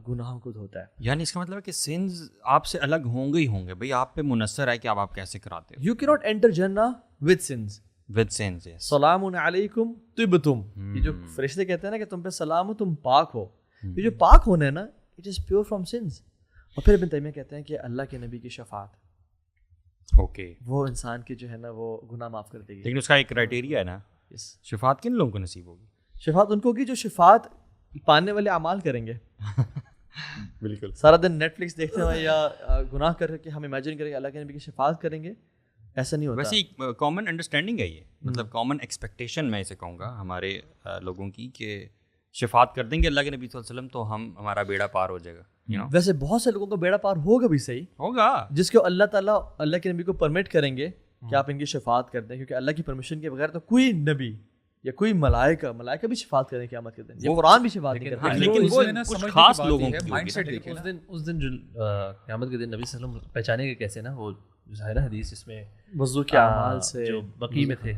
گناہوں کو دھوتا ہے. یعنی اس کا مطلب ہے کہ سنز آپ سے الگ ہوں گے ہی ہوں گے بھائی, آپ پہ منحصر ہے کہ آپ کیسے کراتے ہو. یو کی ناٹ انٹر جنہ ود سنز. ود سنز, سلام علیکم طبتم, یہ جو فرشتے کہتے ہیں نا کہ تم پہ سلام ہو, تم پاک ہو, یہ جو پاک ہونا ہے نا it is pure from sins. اور پھر ابن تیمیہ کہتے ہیں کہ اللہ کے نبی کی شفاعت, اوکے, وہ انسان کی جو ہے نا وہ گناہ معاف کر دے گی. لیکن اس کا ایک کرائٹیریا ہے نا, شفاعت کن لوگوں کو نصیب ہوگی؟ شفاعت ان کو ہوگی جو شفاعت پانے والے اعمال کریں گے. بالکل. سارا دن نیٹ فلکس دیکھتے ہوئے یا گناہ کر کے ہم امیجن کریں گے اللہ کے نبی کی شفاعت کریں گے, ایسا نہیں ہوتا. ویسے ایک کامن انڈرسٹینڈنگ ہے یہ, مطلب کامن ایکسپیکٹیشن میں اسے کہوں گا ہمارے لوگوں کی, کہ شفاعت کر دیں گے اللہ کے نبی صلی اللہ علیہ وسلم تو ہمارا بیڑا پار ہو جائے گا. ویسے بہت سے لوگوں کا بیڑا پار ہوگا بھی, صحیح ہوگا, جس کو اللہ تعالیٰ اللہ کے نبی کو پرمٹ کریں گے کہ آپ ان کی شفاعت کر دیں, کیونکہ اللہ کی پرمیشن کے بغیر تو کوئی نبی یا کوئی ملائکہ بھی شفاعت کریں قیامت کے دن, یہ قرآن بھی شفاعت نہیں کرتا. لیکن وہ کچھ خاص لوگوں کی مائنڈ سیٹ دیکھیں. اس دن جو قیامت کے دن نبی صلی اللہ علیہ وسلم پہچانے گے کیسے نا, وہ ظاہر حدیث اس میں وضو کے اعمال سے جو بقی میں تھے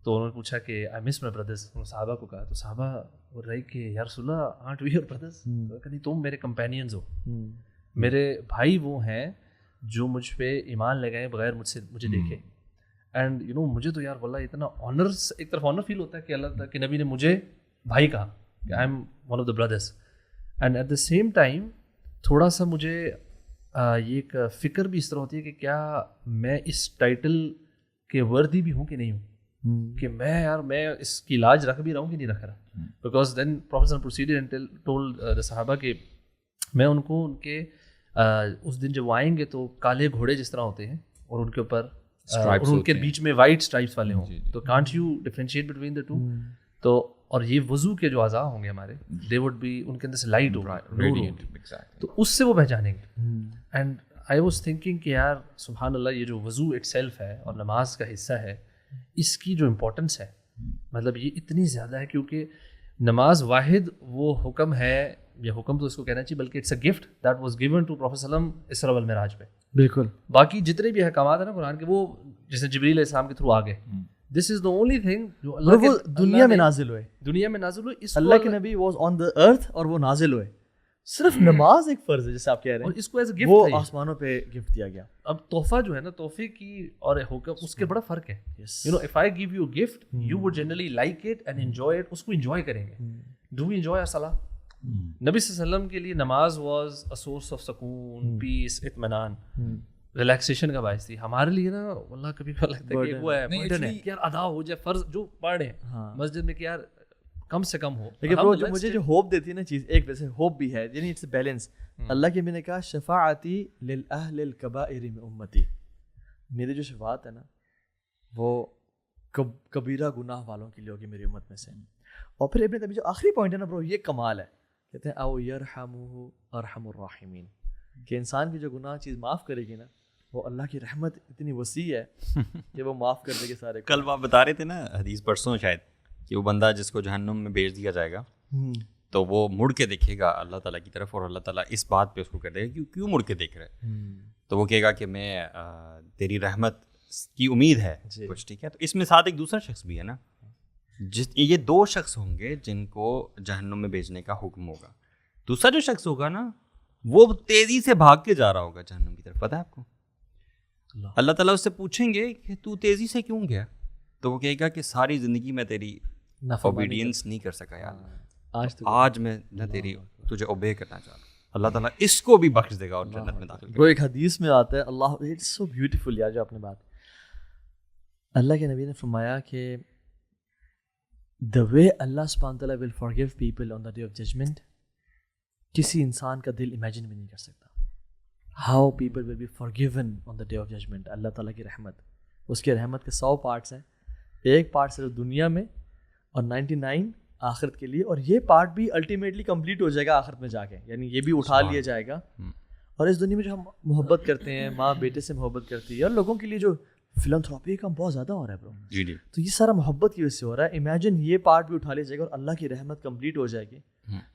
تو انہوں نے پوچھا کہ آئی مس مائی بردرز, صحابہ کو کہا, تو صحابہ بول رہے کہ یا رسول اللہ آرنٹ وی یور بردرز, کہ تم میرے کمپینینز ہو, میرے بھائی وہ ہیں جو مجھ پہ ایمان لے گئے بغیر مجھے دیکھے. اینڈ یو نو مجھے تو یار واللہ اتنا آنر, ایک طرف آنر فیل ہوتا ہے کہ اللہ تعالیٰ کے نبی نے مجھے بھائی کہا کہ I am one of the brothers. And at the same time تھوڑا سا مجھے یہ ایک فکر بھی اس طرح ہوتی ہے کہ کیا میں اس ٹائٹل کے وردی بھی ہوں کہ نہیں ہوں, کہ میں اس کی لاج رکھ بھی رہا ہوں کہ نہیں رکھ رہا. Because then professor procedure and told the صحابہ کہ میں ان کو ان کے اس دن جب وہ آئیں گے تو کالے گھوڑے جس طرح ہوتے ہیں اور ان کے اوپر اور ان کے بیچ میں وائٹ اسٹرائپس والے ہوں, تو can't you differentiate between the two. تو اور یہ وضو کے جو اعضاء ہوں گے ہمارے, دے وڈ بی, ان کے اندر سے لائٹ ہوگا, تو اس سے وہ پہچانیں گے. اینڈ آئی واز تھنکنگ کہ یار سبحان اللہ, یہ جو وضو اٹ سیلف ہے اور نماز کا حصہ ہے, اس کی جو امپورٹنس ہے مطلب یہ اتنی زیادہ ہے, کیونکہ نماز واحد وہ حکم ہے, یا حکم تو اس کو کہنا چاہیے بلکہ it's a gift that was given to prophet صلی اللہ علیہ وسلم اسراء والمعراج پہ. بالکل. باقی جتنے بھی احکامات ہیں نا قرآن کے, وہ جیسے جبریل علیہ السلام کے تھرو آ گئے, دس از دا اونلی تھنگ جو اللہ کے دنیا میں نازل ہوئے, دنیا میں نازل ہوئے. اللہ کے نبی واز آن دا ارتھ اور وہ نازل ہوئے. صرف نماز ایک فرض ہے جیسے آپ کہہ رہے ہیں, اور اس کو ایز اے گفٹ وہ آسمانوں پہ گفٹ دیا گیا. اب تحفہ جو ہے نا, تحفے کی اور حکم اس کے بڑا فرق ہے. You know if I give you gift you would generally like it and enjoy it, اس کو انجوائے کریں گے. ڈو وی انجوائے الصلاۃ؟ نبی صلی اللہ علیہ وسلم کے لیے نماز واز اے سورس آف سکون, پیس, اطمینان, ریلیکسیشن کا باعث تھی. ہمارے لیے نا واللہ کبھی لگتا ہے کہ وہ ہے برڈن ہے کہ یار ادا ہو جائے, فرض جو پڑھ رہے ہیں مسجد میں کہ یار کم سے کم ہو. لیکن وہ جو مجھے جو ہوپ دیتی ہے نا چیز, ایک ویسے ہوپ بھی ہے, یعنی اٹس اے بیلنس. اللہ کے نبی نے کہا شفاعتی للاہل الکبائر من امتی, میری جو شفاعت ہے نا وہ کبیرہ گناہ والوں کے لیے ہوگی میری امت میں سے. اور پھر ابن تیمیہ جو آخری پوائنٹ ہے نا برو, یہ کمال ہے, کہتے ہیں او یرحمہ ارحم الراحمین, کہ انسان کی جو گناہ چیز معاف کرے گی نا, وہ اللہ کی رحمت اتنی وسیع ہے کہ وہ معاف کر دے گے سارے. کل آپ بتا رہے تھے نا حدیث پرسوں شاید, کہ وہ بندہ جس کو جہنم میں بھیج دیا جائے گا تو وہ مڑ کے دیکھے گا اللہ تعالیٰ کی طرف, اور اللہ تعالیٰ اس بات پہ اس کو کہہ دے گا کیوں مڑ کے دیکھ رہے, تو وہ کہے گا کہ میں تیری رحمت کی امید ہے کچھ, ٹھیک ہے. تو اس میں ساتھ ایک دوسرا شخص بھی ہے نا, یہ دو شخص ہوں گے جن کو جہنم میں بھیجنے کا حکم ہوگا. دوسرا جو شخص ہوگا نا وہ تیزی سے بھاگ کے جا رہا ہوگا جہنم کی طرف, پتہ ہے آپ کو. اللہ تعالیٰ اس سے پوچھیں گے کہ تو تیزی سے کیوں گیا, تو وہ کہے گا کہ ساری زندگی میں تیری اوبیڈینس نہیں کر سکا یار, آج میں نہ تیری تجھے اوبے کرنا چاہتا ہوں. اللہ تعالیٰ اس کو بھی بخش دے گا اور جنت میں داخل کرے گا. ایک حدیث میں آتا ہے, اللہ اٹس سو بیوٹیفل یار جو آپ نے بات, اللہ کے نبی نے فرمایا کہ the way Allah subhanahu wa ta'ala will forgive people on the day of judgment, کسی انسان کا دل امیجن بھی نہیں کر سکتا. how people will be forgiven on the day of judgment. اللہ تعالیٰ کی رحمت, اس کی رحمت کے 100 پارٹس ہیں, ایک پارٹ صرف دنیا میں اور 99 آخرت کے لیے, اور یہ پارٹ بھی الٹیمیٹلی کمپلیٹ ہو جائے گا آخرت میں جا کے, یعنی یہ بھی اٹھا لیا جائے گا اور اس دنیا میں جو ہم محبت کرتے ہیں, ماں بیٹے سے محبت کرتی ہے, اور لوگوں کے لیے جو فلانتھراپی کا بہت زیادہ ہو رہا ہے برو, جی جی, تو یہ سارا محبت کی وجہ سے ہو رہا ہے. امیجن یہ پارٹ بھی اٹھا لیا جائے گا اور اللہ کی رحمت کمپلیٹ ہو جائے گی.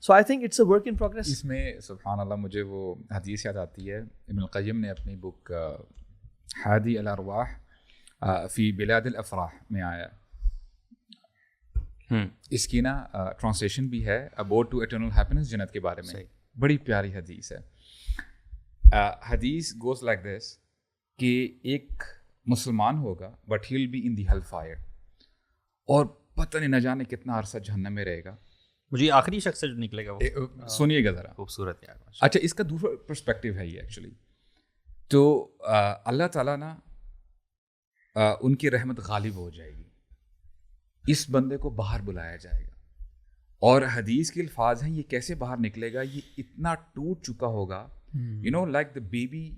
So I think it's a work in progress. اس میں سبحان اللہ مجھے وہ حدیث یاد آتی ہے, ابن القیم نے اپنی بک ہادی الارواح فی بلاد الافراح میں آیا, اس کی نا ٹرانسلیشن بھی ہے, ابورڈ ٹو ایٹرنل ہیپینس, جنت کے بارے میں. بڑی پیاری حدیث ہے. حدیث گوز لائک دس کہ ایک مسلمان ہوگا but he will be in the hellfire, اور پتہ نہیں نہ جانے کتنا عرصہ جہنم میں رہے گا. مجھے آخری شخص سے جو نکلے گا وہ سنیے گا ذرا, خوبصورت یار. اچھا اس کا دوسرا پرسپیکٹیو ہے یہ ایکچولی. تو اللہ تعالیٰ نا ان کی رحمت غالب ہو جائے گی, اس بندے کو باہر بلایا جائے گا, اور حدیث کے الفاظ ہیں یہ کیسے باہر نکلے گا, یہ اتنا ٹوٹ چکا ہوگا, you know like the baby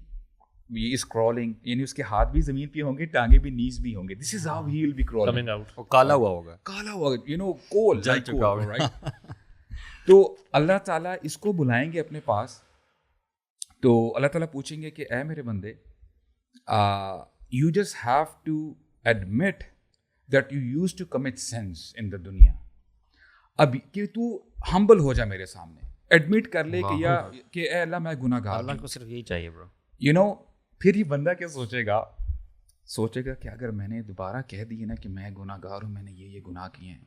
is crawling, یعنی اس کے ہاتھ بھی زمین پہ ہوں گے, ٹانگیں بھی نیز بھی ہوں گے. This is how he will be crawling, وہ کالا ہوا ہوگا, کالا ہوا, یو نو کول جل چکا ہوگا, رائٹ. تو اللہ تعالیٰ اس کو بلائیں گے اپنے پاس, تو اللہ تعالیٰ پوچھیں گے کہ اے میرے بندے, you just have to admit that you used to commit sins in the دنیا. اب کہ تو ہمبل ہو جا میرے سامنے, ایڈمٹ کر لے کہ یا کہ اے اللہ میں گناہ گار ہوں. اللہ کو صرف یہی چاہیے برو. یو نو پھر یہ بندہ کیا سوچے گا کہ اگر میں نے دوبارہ کہہ دی نا کہ میں گناہ گار ہوں, میں نے یہ گناہ کیے ہیں,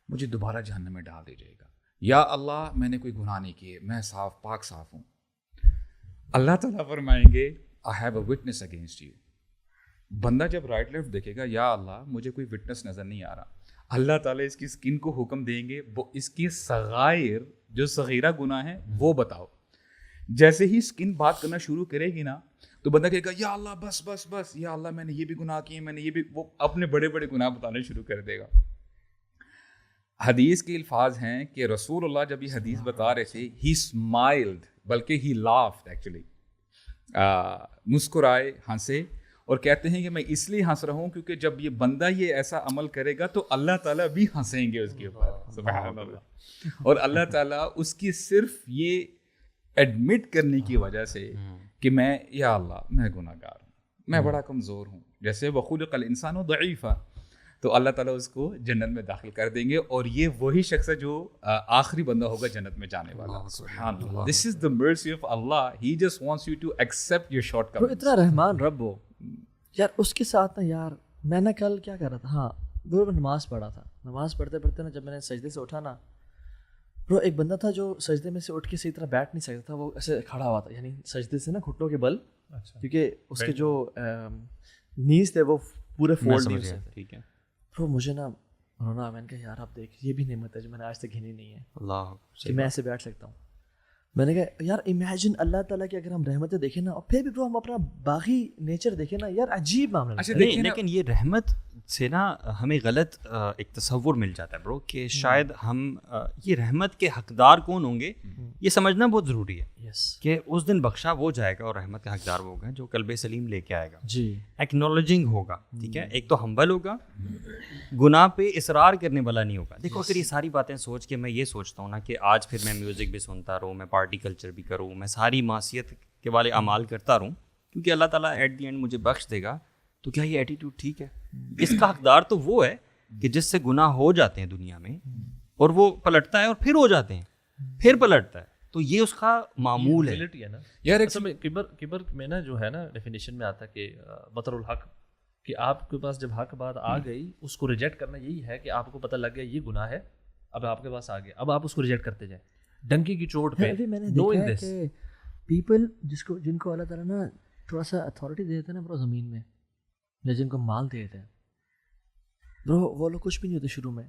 مجھے دوبارہ جہنم میں ڈال دیجیے گا, یا اللہ میں نے کوئی گناہ نہیں کیے, میں پاک صاف ہوں. اللہ تعالیٰ فرمائیں گے I have a witness against you. بندہ جب رائٹ لیفٹ دیکھے گا, یا اللہ مجھے کوئی وٹنس نظر نہیں آ رہا, اللہ تعالیٰ اس کی اسکن کو حکم دیں گے وہ اس کی صغائر جو صغیرہ گناہ ہیں وہ بتاؤ. جیسے ہی اسکن بات کرنا شروع کرے گی نا, تو بندہ کہے گا یا اللہ بس بس بس, یا اللہ میں نے یہ بھی گناہ کیے, میں نے یہ بھی, وہ اپنے بڑے بڑے گناہ بتانے شروع کر دے گا. حدیث کے الفاظ ہیں کہ رسول اللہ جب یہ حدیث بتا رہے تھے, ہی اسمائلڈ, بلکہ ہی لافڈ ایکچولی, مسکرائے, ہنسے, اور کہتے ہیں کہ میں اس لیے ہنس رہا ہوں کیونکہ جب یہ بندہ یہ ایسا عمل کرے گا تو اللہ تعالیٰ بھی ہنسیں گے اس کے اوپر. سبحان اللہ. اور اللہ تعالیٰ اس کی صرف یہ ایڈمٹ کرنے کی وجہ سے کہ میں, یا اللہ میں گناہ گار ہوں, میں بڑا کمزور ہوں, جیسے وخلق الانسان ضعیفا, تو اللہ تعالیٰ اس کو جنت میں داخل کر دیں گے, اور یہ وہی شخص ہے جو آخری بندہ ہوگا جنت میں جانے والا. سبحان اللہ. دس is the mercy of Allah, he just wants you to accept your shortcomings. اتنا رحمان رب ہو یار. اس کے ساتھ نا یار, میں نے کل کیا کر رہا تھا, ہاں وہ نماز پڑھا تھا, نماز پڑھتے پڑھتے نا جب میں نے سجدے سے اٹھا نا برو, ایک بندہ تھا جو سجدے میں سے اٹھ کے صحیح طرح بیٹھ نہیں سکتا تھا, وہ ایسے کھڑا ہوا تھا, یعنی سجدے سے نا گھٹنوں کے بل, کیونکہ اس کے جو نیز تھے وہ پورے فولڈ نہیں ہو سکتے. ٹھیک ہے برو, مجھے نا رونا, میں نے کہا یار آپ دیکھ یہ بھی نعمت ہے جو میں نے آج تک گھنی نہیں ہے, اللہ کہ میں ایسے بیٹھ سکتا ہوں. میں نے کہا یار امیجن اللہ تعالیٰ کی اگر ہم رحمتیں دیکھیں نا, اور پھر بھی برو ہم اپنا باغی نیچر دیکھیں نا, یار عجیب معاملہ ہے. نہیں, لیکن یہ رحمت سے نا ہمیں غلط ایک تصور مل جاتا ہے برو, کہ شاید ہم یہ رحمت کے حقدار کون ہوں گے یہ سمجھنا بہت ضروری ہے. کہ اس دن بخشا وہ جائے گا, اور رحمت کا حقدار وہ ہوگا جو قلب سلیم لے کے آئے گا. جی, ایکنالوجنگ ہوگا, ٹھیک ہے, ایک تو ہمبل ہوگا, گناہ پہ اصرار کرنے والا نہیں ہوگا. دیکھو اگر یہ ساری باتیں سوچ کے میں یہ سوچتا ہوں نا کہ آج پھر میں میوزک بھی سنتا رہوں, میں پارٹی کلچر بھی کروں, میں ساری معصیت کے والے اعمال کرتا رہوں کیونکہ اللہ تعالیٰ ایٹ دی اینڈ مجھے بخش دے گا, تو کیا یہ ایٹیٹیوڈ ٹھیک ہے؟ اس کا حقدار تو وہ ہے کہ جس سے گناہ ہو جاتے ہیں دنیا میں, اور وہ پلٹتا ہے اور پھر ہو جاتے ہیں, پھر پلٹتا ہے, تو یہ اس کا معمول ہے نا یار. اصل میں کبر میں نا جو ہے نا ڈیفینیشن میں آتا ہے کہ بطر الحق, کہ آپ کے پاس جب حق بات آ گئی اس کو ریجیکٹ کرنا یہی ہے کہ آپ کو پتہ لگ گیا یہ گناہ ہے, اب آپ کے پاس آ گیا, اب آپ اس کو ریجیکٹ کرتے جائیں ڈنکی کی چوٹ پہ. میں نے دیکھا ہے کہ پیپل جن کو اللہ تعالیٰ نا تھوڑا سا اتھارٹی دے دیتے ہیں نا برو زمین میں, یا جن کو مال دے دیتے ہیں برو, وہ لوگ کچھ بھی نہیں ہوتے شروع میں.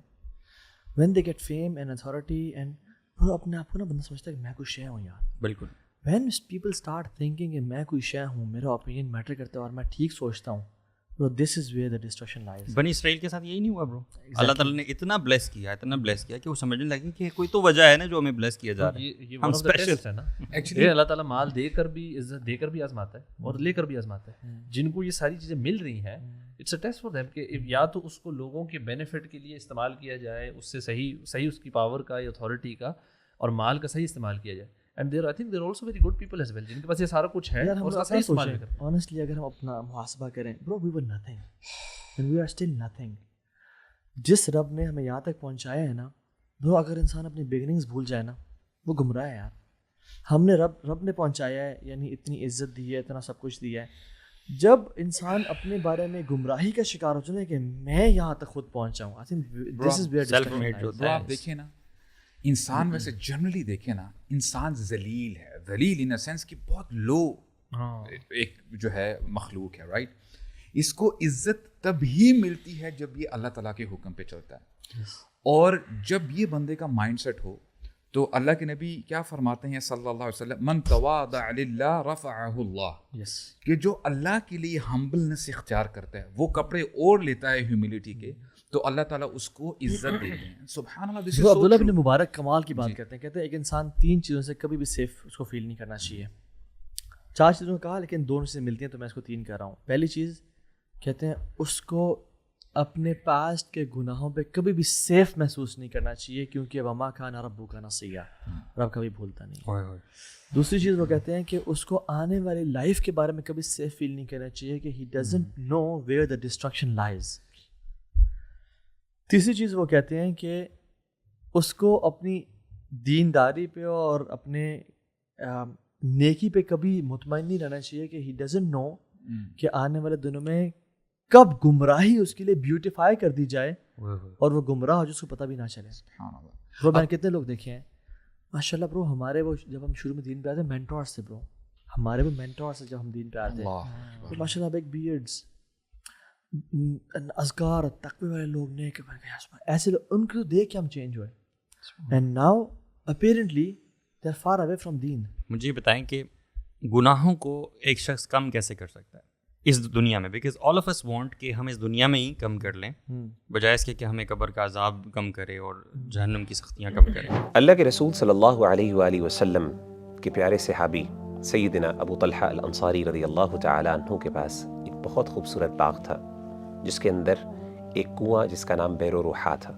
When they get fame and authority and bro اپنے آپ کو نا بندہ سمجھتا ہے کہ میں کوئی شے ہوں یار. بالکل. وین پیپل اسٹارٹ تھنکنگ کہ میں کوئی شے ہوں, میرا اوپینین میٹر کرتا ہے اور میں ٹھیک سوچتا ہوں, برو دس از ویئر دا ڈسٹرکشن لائز. بنی اسرائیل کے ساتھ یہی نہیں ہوا برو. اللہ تعالیٰ نے اتنا بلیس کیا کہ وہ سمجھنے لگے کہ کوئی تو وجہ ہے نا جو ہمیں بلیس کیا جا رہا ہے, ہم اسپیشل ہے نا. ایکچولی اللہ تعالیٰ مال دے کر بھی, عزت دے کر بھی آزماتا ہے اور لے کر بھی آزماتا ہے. جن کو یہ ساری چیزیں مل رہی ہیں, it's a test for them, کہ یا تو اس کو لوگوں کے بینیفٹ کے لیے استعمال کیا جائے, اس سے صحیح اس کی پاور کا یا اتھارٹی کا اور مال کا صحیح استعمال کیا جائے. and there I think there are also very good people as well جن کے پاس یہ سارا کچھ ہے یار ہم اور لوگ اس کا صحیح استعمال بھی سوچیں کرتے honestly اگر ہم اپنا محاسبہ کریں bro we were nothing and we are still nothing. جس رب نے ہمیں یہاں تک پہنچایا ہے نا bro اگر انسان اپنی بگننگز بھول جائے نا وہ گمراہ ہے یار. ہم نے رب نے پہنچایا ہے یعنی اتنی عزت دی ہے اتنا سب کچھ دیا ہے. جب انسان اپنے بارے میں گمراہی کا شکار ہو چلے کہ میں یہاں تک خود پہنچا ہوں, I think this is where discussion lies. آپ دیکھیں نا انسان ویسے جنرلی دیکھیں نا انسان ذلیل ہے, ذلیل ان سینس کہ بہت لو ایک جو ہے مخلوق ہے, رائٹ. اس کو عزت تب ہی ملتی ہے جب یہ اللہ تعالیٰ کے حکم پہ چلتا ہے, اور جب یہ بندے کا مائنڈ سیٹ ہو تو اللہ کے نبی کیا فرماتے ہیں صلی اللہ علیہ وسلم, من تواضع للہ رفعہ اللہ, کہ جو اللہ کے لیے ہمبلنس اختیار کرتا ہے وہ کپڑے اوڑھ لیتا ہے ہیوملٹی کے تو اللہ تعالیٰ اس کو عزت دیتے ہیں. سبحان اللہ. جو عبداللہ بن مبارک کمال کی بات کرتے ہیں, کہتے ہیں ایک انسان 3 چیزوں سے کبھی بھی سیف اس کو فیل نہیں کرنا چاہیے. 4 چیزوں کا کہا لیکن 2 سے ملتی ہیں تو میں اس کو 3 کہہ رہا ہوں. پہلی چیز کہتے ہیں اس کو اپنے پاسٹ کے گناہوں پہ کبھی بھی سیف محسوس نہیں کرنا چاہیے کیونکہ وما کان ربک نسیا, رب کبھی بھولتا نہیں. دوسری چیز وہ کہتے ہیں کہ اس کو آنے والی لائف کے بارے میں کبھی سیف فیل نہیں کرنا چاہیے کہ he doesn't know where the destruction lies. تیسری چیز وہ کہتے ہیں کہ اس کو اپنی دینداری پہ اور اپنے نیکی پہ کبھی مطمئن نہیں رہنا چاہیے کہ ہی ڈزنٹ نو کہ آنے والے دنوں میں کب گمراہی اس کے لیے بیوٹیفائی کر دی جائے اور وہ گمراہ ہو جس کو پتہ بھی نہ چلے. برو میں نے کتنے لوگ دیکھے ہیں ماشاء اللہ برو, ہمارے وہ جب ہم شروع میں دین پہ آتے ہیں مینٹورس تھے برو, ہمارے وہ مینٹورس جب ہم دین پہ آتے ہیں ماشاء اللہ, بگ بیئرڈس, اذکار تقوی والے لوگ نے کہ ایسے لوگ, ان کو دیکھ کے ہم چینج ہوئے. And now apparently they are far away from them. مجھے یہ بتائیں کہ گناہوں کو ایک شخص کم کیسے کر سکتا ہے اس دنیا میں, because all of us want کہ ہم اس دنیا میں ہی کم کر لیں بجائے اس کے کہ ہمیں قبر کا عذاب کم کرے اور جہنم کی سختیاں کم کرے. اللہ کے رسول صلی اللہ علیہ وآلہ وسلم کے پیارے صحابی سیدنا ابو طلحہ الانصاری رضی اللہ تعالیٰ عنہ کے پاس ایک بہت خوبصورت باغ تھا جس کے اندر ایک کنواں جس کا نام بیر روحا تھا.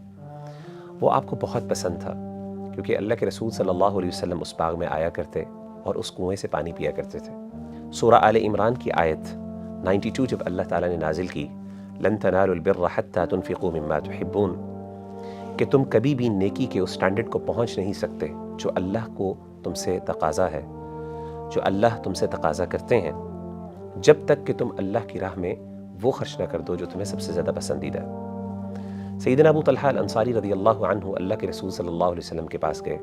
وہ آپ کو بہت پسند تھا کیونکہ اللہ کے رسول صلی اللہ علیہ وسلم اس باغ میں آیا کرتے اور اس کنویں سے پانی پیا کرتے تھے. سورہ آل عمران کی آیت 92 جب اللہ تعالیٰ نے نازل کی, لن تنالوا البر حتى تنفقوا مما تحبون, کہ تم کبھی بھی نیکی کے اس سٹینڈرڈ کو پہنچ نہیں سکتے جو اللہ کو تم سے تقاضا ہے, جو اللہ تم سے تقاضا کرتے ہیں, جب تک کہ تم اللہ کی راہ میں وہ خرچ نہ کر دو جو تمہیں سب سے زیادہ پسندیدہ ہے. سیدنا ابو طلحہ الانصاری رضی اللہ عنہ اللہ کے رسول صلی اللہ علیہ وسلم کے پاس گئے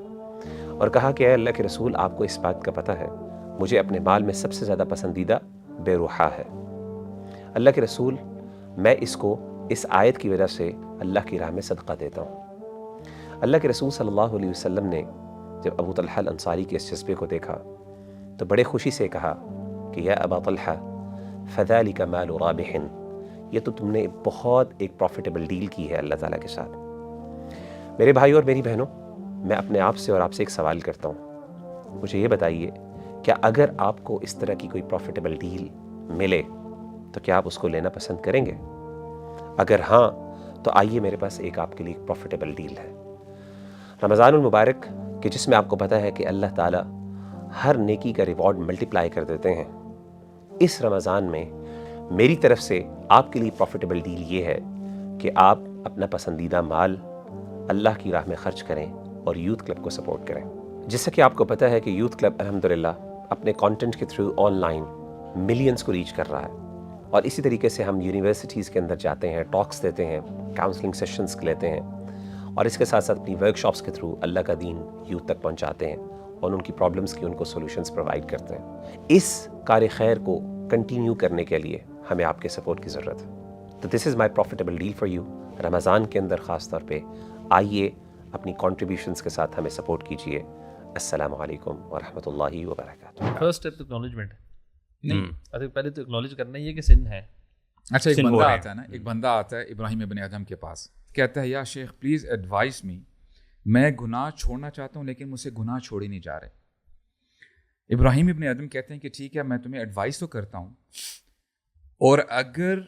اور کہا کہ اے اللہ کے رسول, آپ کو اس بات کا پتہ ہے مجھے اپنے مال میں سب سے زیادہ پسندیدہ بے روحا ہے. اللہ کے رسول, میں اس کو اس آیت کی وجہ سے اللہ کی راہ میں صدقہ دیتا ہوں. اللہ کے رسول صلی اللہ علیہ وسلم نے جب ابو طلحہ الانصاری کے اس جذبے کو دیکھا تو بڑے خوشی سے کہا کہ یا ابا طلحہ فذلک مال رابح, یہ تو تم نے بہت ایک پروفیٹیبل ڈیل کی ہے اللہ تعالیٰ کے ساتھ. میرے بھائی اور میری بہنوں, میں اپنے آپ سے اور آپ سے ایک سوال کرتا ہوں, مجھے یہ بتائیے کیا اگر آپ کو اس طرح کی کوئی پروفیٹیبل ڈیل ملے تو کیا آپ اس کو لینا پسند کریں گے؟ اگر ہاں تو آئیے میرے پاس ایک آپ کے لیے پروفیٹیبل ڈیل ہے. رمضان المبارک کہ جس میں آپ کو پتہ ہے کہ اللہ تعالیٰ ہر نیکی کا ریوارڈ ملٹیپلائی کر دیتے ہیں, اس رمضان میں میری طرف سے آپ کے لیے پروفیٹیبل ڈیل یہ ہے کہ آپ اپنا پسندیدہ مال اللہ کی راہ میں خرچ کریں اور یوتھ کلب کو سپورٹ کریں. جیسا کہ آپ کو پتہ ہے کہ یوتھ کلب الحمدللہ اپنے کانٹینٹ کے تھرو آن لائن ملینز کو ریچ کر رہا ہے, اور اسی طریقے سے ہم یونیورسٹیز کے اندر جاتے ہیں, ٹاکس دیتے ہیں, کاؤنسلنگ سیشنز لیتے ہیں, اور اس کے ساتھ ساتھ اپنی ورک شاپس کے تھرو اللہ کا دین یوتھ تک پہنچاتے ہیں اور ان کی پرابلمس کی ان کو سولوشنز پرووائڈ کرتے ہیں. اس کار خیر کو کنٹینیو کرنے کے لیے ہمیں آپ کے سپورٹ کی ضرورت ہے. تو دس is my profitable deal for you. رمضان کے اندر خاص طور پہ آئیے اپنی کنٹریبیوشنز کے ساتھ ہمیں سپورٹ کیجیے. السلام علیکم ورحمۃ اللہ وبرکاتہ. فرسٹ اسٹیپ اکنالجمنٹ نہیں, پہلے تو اکنالج کرنا ہی ہے کہ سن ہے. اچھا, ایک بندہ آتا ہے نا, ایک بندہ آتا ہے ابراہیم ابن ادم کے پاس, کہتا ہے یا شیخ پلیز ایڈوائز می, میں گناہ چھوڑنا چاہتا ہوں لیکن مجھ سے گناہ چھوڑ ہی نہیں جا رہے. ابراہیم ابن ادم کہتے ہیں کہ ٹھیک ہے میں تمہیں ایڈوائز تو کرتا ہوں, اور اگر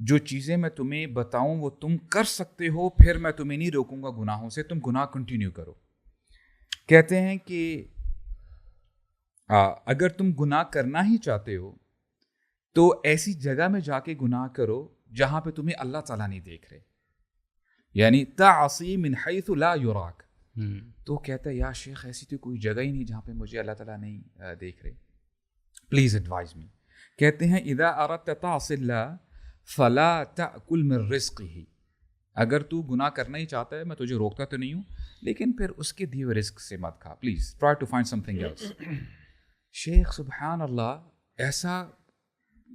جو چیزیں میں تمہیں بتاؤں وہ تم کر سکتے ہو پھر میں تمہیں نہیں روکوں گا گناہوں سے, تم گناہ کنٹینیو کرو. کہتے ہیں کہ اگر تم گناہ کرنا ہی چاہتے ہو تو ایسی جگہ میں جا کے گناہ کرو جہاں پہ تمہیں اللہ تعالیٰ نہیں دیکھ رہے، یعنی تعصی من حیث لا یراک. تو کہتا ہے یا شیخ ایسی تو کوئی جگہ ہی نہیں جہاں پہ مجھے اللہ تعالیٰ نہیں دیکھ رہے، پلیز ایڈوائز می. کہتے ہیں اذا اردت تعصی اللہ فلا تأکل من رزقہ، اگر تو گناہ کرنا ہی چاہتا ہے، میں تجھے روکتا تو نہیں ہوں، لیکن پھر اس کے دیے ہوئے رزق سے مت کھا، please try to find something else. شیخ سبحان اللہ، ایسا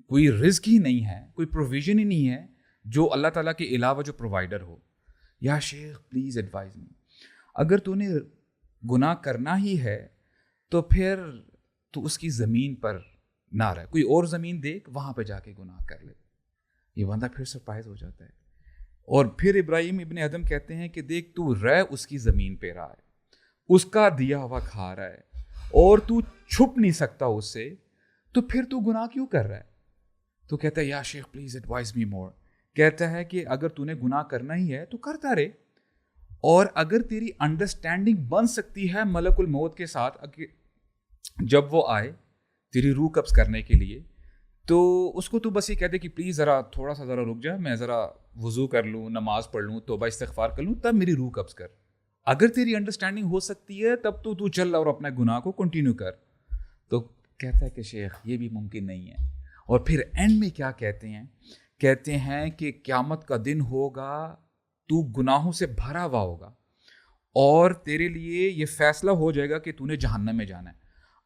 کوئی رزق ہی نہیں ہے، کوئی پروویژن ہی نہیں ہے جو اللہ تعالیٰ کے علاوہ جو پرووائڈر ہو. یا شیخ پلیز ایڈوائز می، اگر تو نے گناہ کرنا ہی ہے تو پھر تو اس کی زمین پر نہ رہ، کوئی اور زمین دیکھ، وہاں پہ جا کے گناہ کر لے. یہ بندہ پھر سرپرائز ہو جاتا ہے. اور پھر ابراہیم ابن ادم کہتے ہیں کہ دیکھ تو رہ اس کی زمین پہ رہا ہے، اس کا دیا ہوا کھا رہا ہے، اور تو چھپ نہیں سکتا اس سے، تو پھر تو گناہ کیوں کر رہا ہے؟ تو کہتا ہے یا شیخ پلیز ایڈوائز می مور. کہتا ہے کہ اگر تو نے گناہ کرنا ہی ہے تو کرتا رہے، اور اگر تیری انڈرسٹینڈنگ بن سکتی ہے ملک الموت کے ساتھ، جب وہ آئے تیری روح قبض کرنے کے لیے، تو اس کو تو بس یہ کہتے کہ پلیز ذرا تھوڑا سا ذرا رک جا، میں ذرا وضو کر لوں، نماز پڑھ لوں، توبہ استغفار کر لوں، تب میری روح قبض کر. اگر تیری انڈرسٹینڈنگ ہو سکتی ہے تب تو چل اور اپنا گناہ کو کنٹینیو کر. تو کہتا ہے کہ شیخ یہ بھی ممکن نہیں ہے. اور پھر اینڈ میں کیا کہتے ہیں؟ کہتے ہیں کہ قیامت کا دن ہوگا، تو گناہوں سے بھرا ہوا ہوگا، اور تیرے لیے یہ فیصلہ ہو جائے گا کہ تو نے جہنم میں جانا ہے.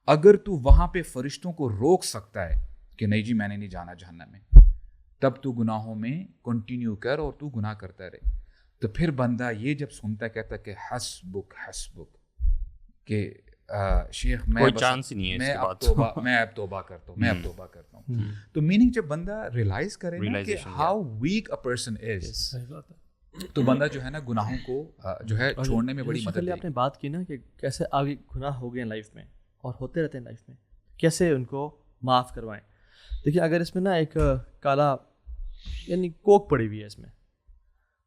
اگر تو وہاں پہ فرشتوں کو روک سکتا ہے کہ نہیں جی میں نے نہیں جانا جہنم میں، تب تو گناہوں میں کنٹینیو کر اور تو گناہ کرتا رہے. تو پھر بندہ یہ جب سنتا ہے کہتا ہے کہ حسبک حسبک، کہ شیخ میں کوئی چانس ہی نہیں ہے، میں اب توبہ کرتا ہوں، میں اب توبہ کرتا ہوں. تو میننگ جب بندہ ریلائز کرے نا کہ how weak a person is, تو بندہ جو ہے نا گناہوں کو جو ہے چھوڑنے میں بڑی مدد. آپ نے بات کی نا کہ کیسے آگے گناہ ہو گئے لائف میں اور ہوتے رہتے ہیں لائف میں، کیسے ان کو معاف کروائیں. دیکھیے اگر اس میں نا ایک کالا یعنی کوک پڑی ہوئی ہے، اس میں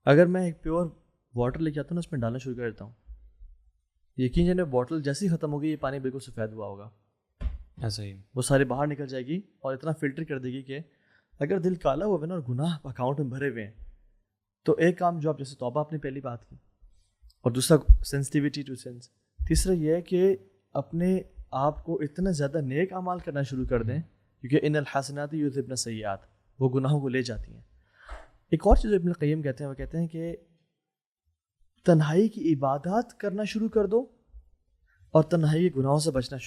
اگر میں ایک پیور واٹر لے کے آتا ہوں نا، اس میں ڈالنا شروع کر دیتا ہوں، یقین جانے بوٹل جیسے ہی ختم ہوگی یہ پانی بالکل سفید ہوا ہوگا، ایسا ہی وہ سارے باہر نکل جائے گی اور اتنا فلٹر کر دے گی کہ اگر دل کالا ہوا ہے نا اور گناہ اکاؤنٹ میں بھرے ہوئے ہیں، تو ایک کام جو آپ جیسے توبہ اپنی پہلی بات کی، اور دوسرا سینسٹیوٹی ٹو سینس، تیسرا یہ ہے کہ اپنے آپ کو اتنا زیادہ نیک اعمال کرنا شروع کر دیں، کیونکہ ان الحسنات یذھبن السیئات، وہ گناہوں کو لے جاتی ہیں. ایک اور چیز ابن القیم کہتے ہیں، وہ کہتے ہیں کہ تنہائی کی عبادات کرنا شروع کر دو اور تنہائی کے گناہوں سے بچنا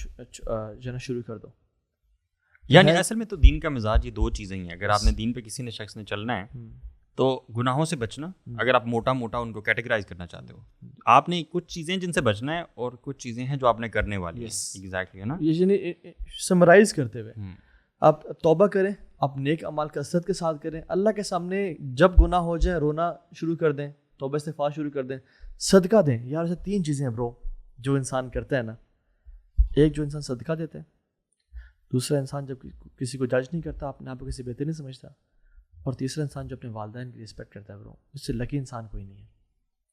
جانا شروع کر دو. یعنی اصل میں تو دین کا مزاج یہ دو چیزیں ہی ہیں. اگر آپ نے دین پہ کسی نے شخص نے چلنا ہے تو گناہوں سے بچنا، اگر آپ موٹا موٹا ان کو کیٹیگرائز کرنا چاہتے ہو، آپ نے کچھ چیزیں جن سے بچنا ہے اور کچھ چیزیں ہیں جو آپ نے کرنے والی ہیں. ایگزیکٹلی ہے نا، یعنی سمرائز کرتے ہوئے آپ توبہ کریں، آپ نیک اعمال کثرت کے ساتھ کریں، اللہ کے سامنے جب گناہ ہو جائے رونا شروع کر دیں، توبہ استغفار شروع کر دیں، صدقہ دیں. یار ایسے 3 چیزیں ہیں برو جو انسان کرتا ہے نا. ایک جو انسان صدقہ دیتا ہے، دوسرا انسان جب کسی کو جج نہیں کرتا، اپنے آپ کو کسی بہتر نہیں سمجھتا، اور تیسرا انسان جو اپنے والدین کی رسپیکٹ کرتا ہے برو، اس سے لکی انسان کوئی نہیں ہے.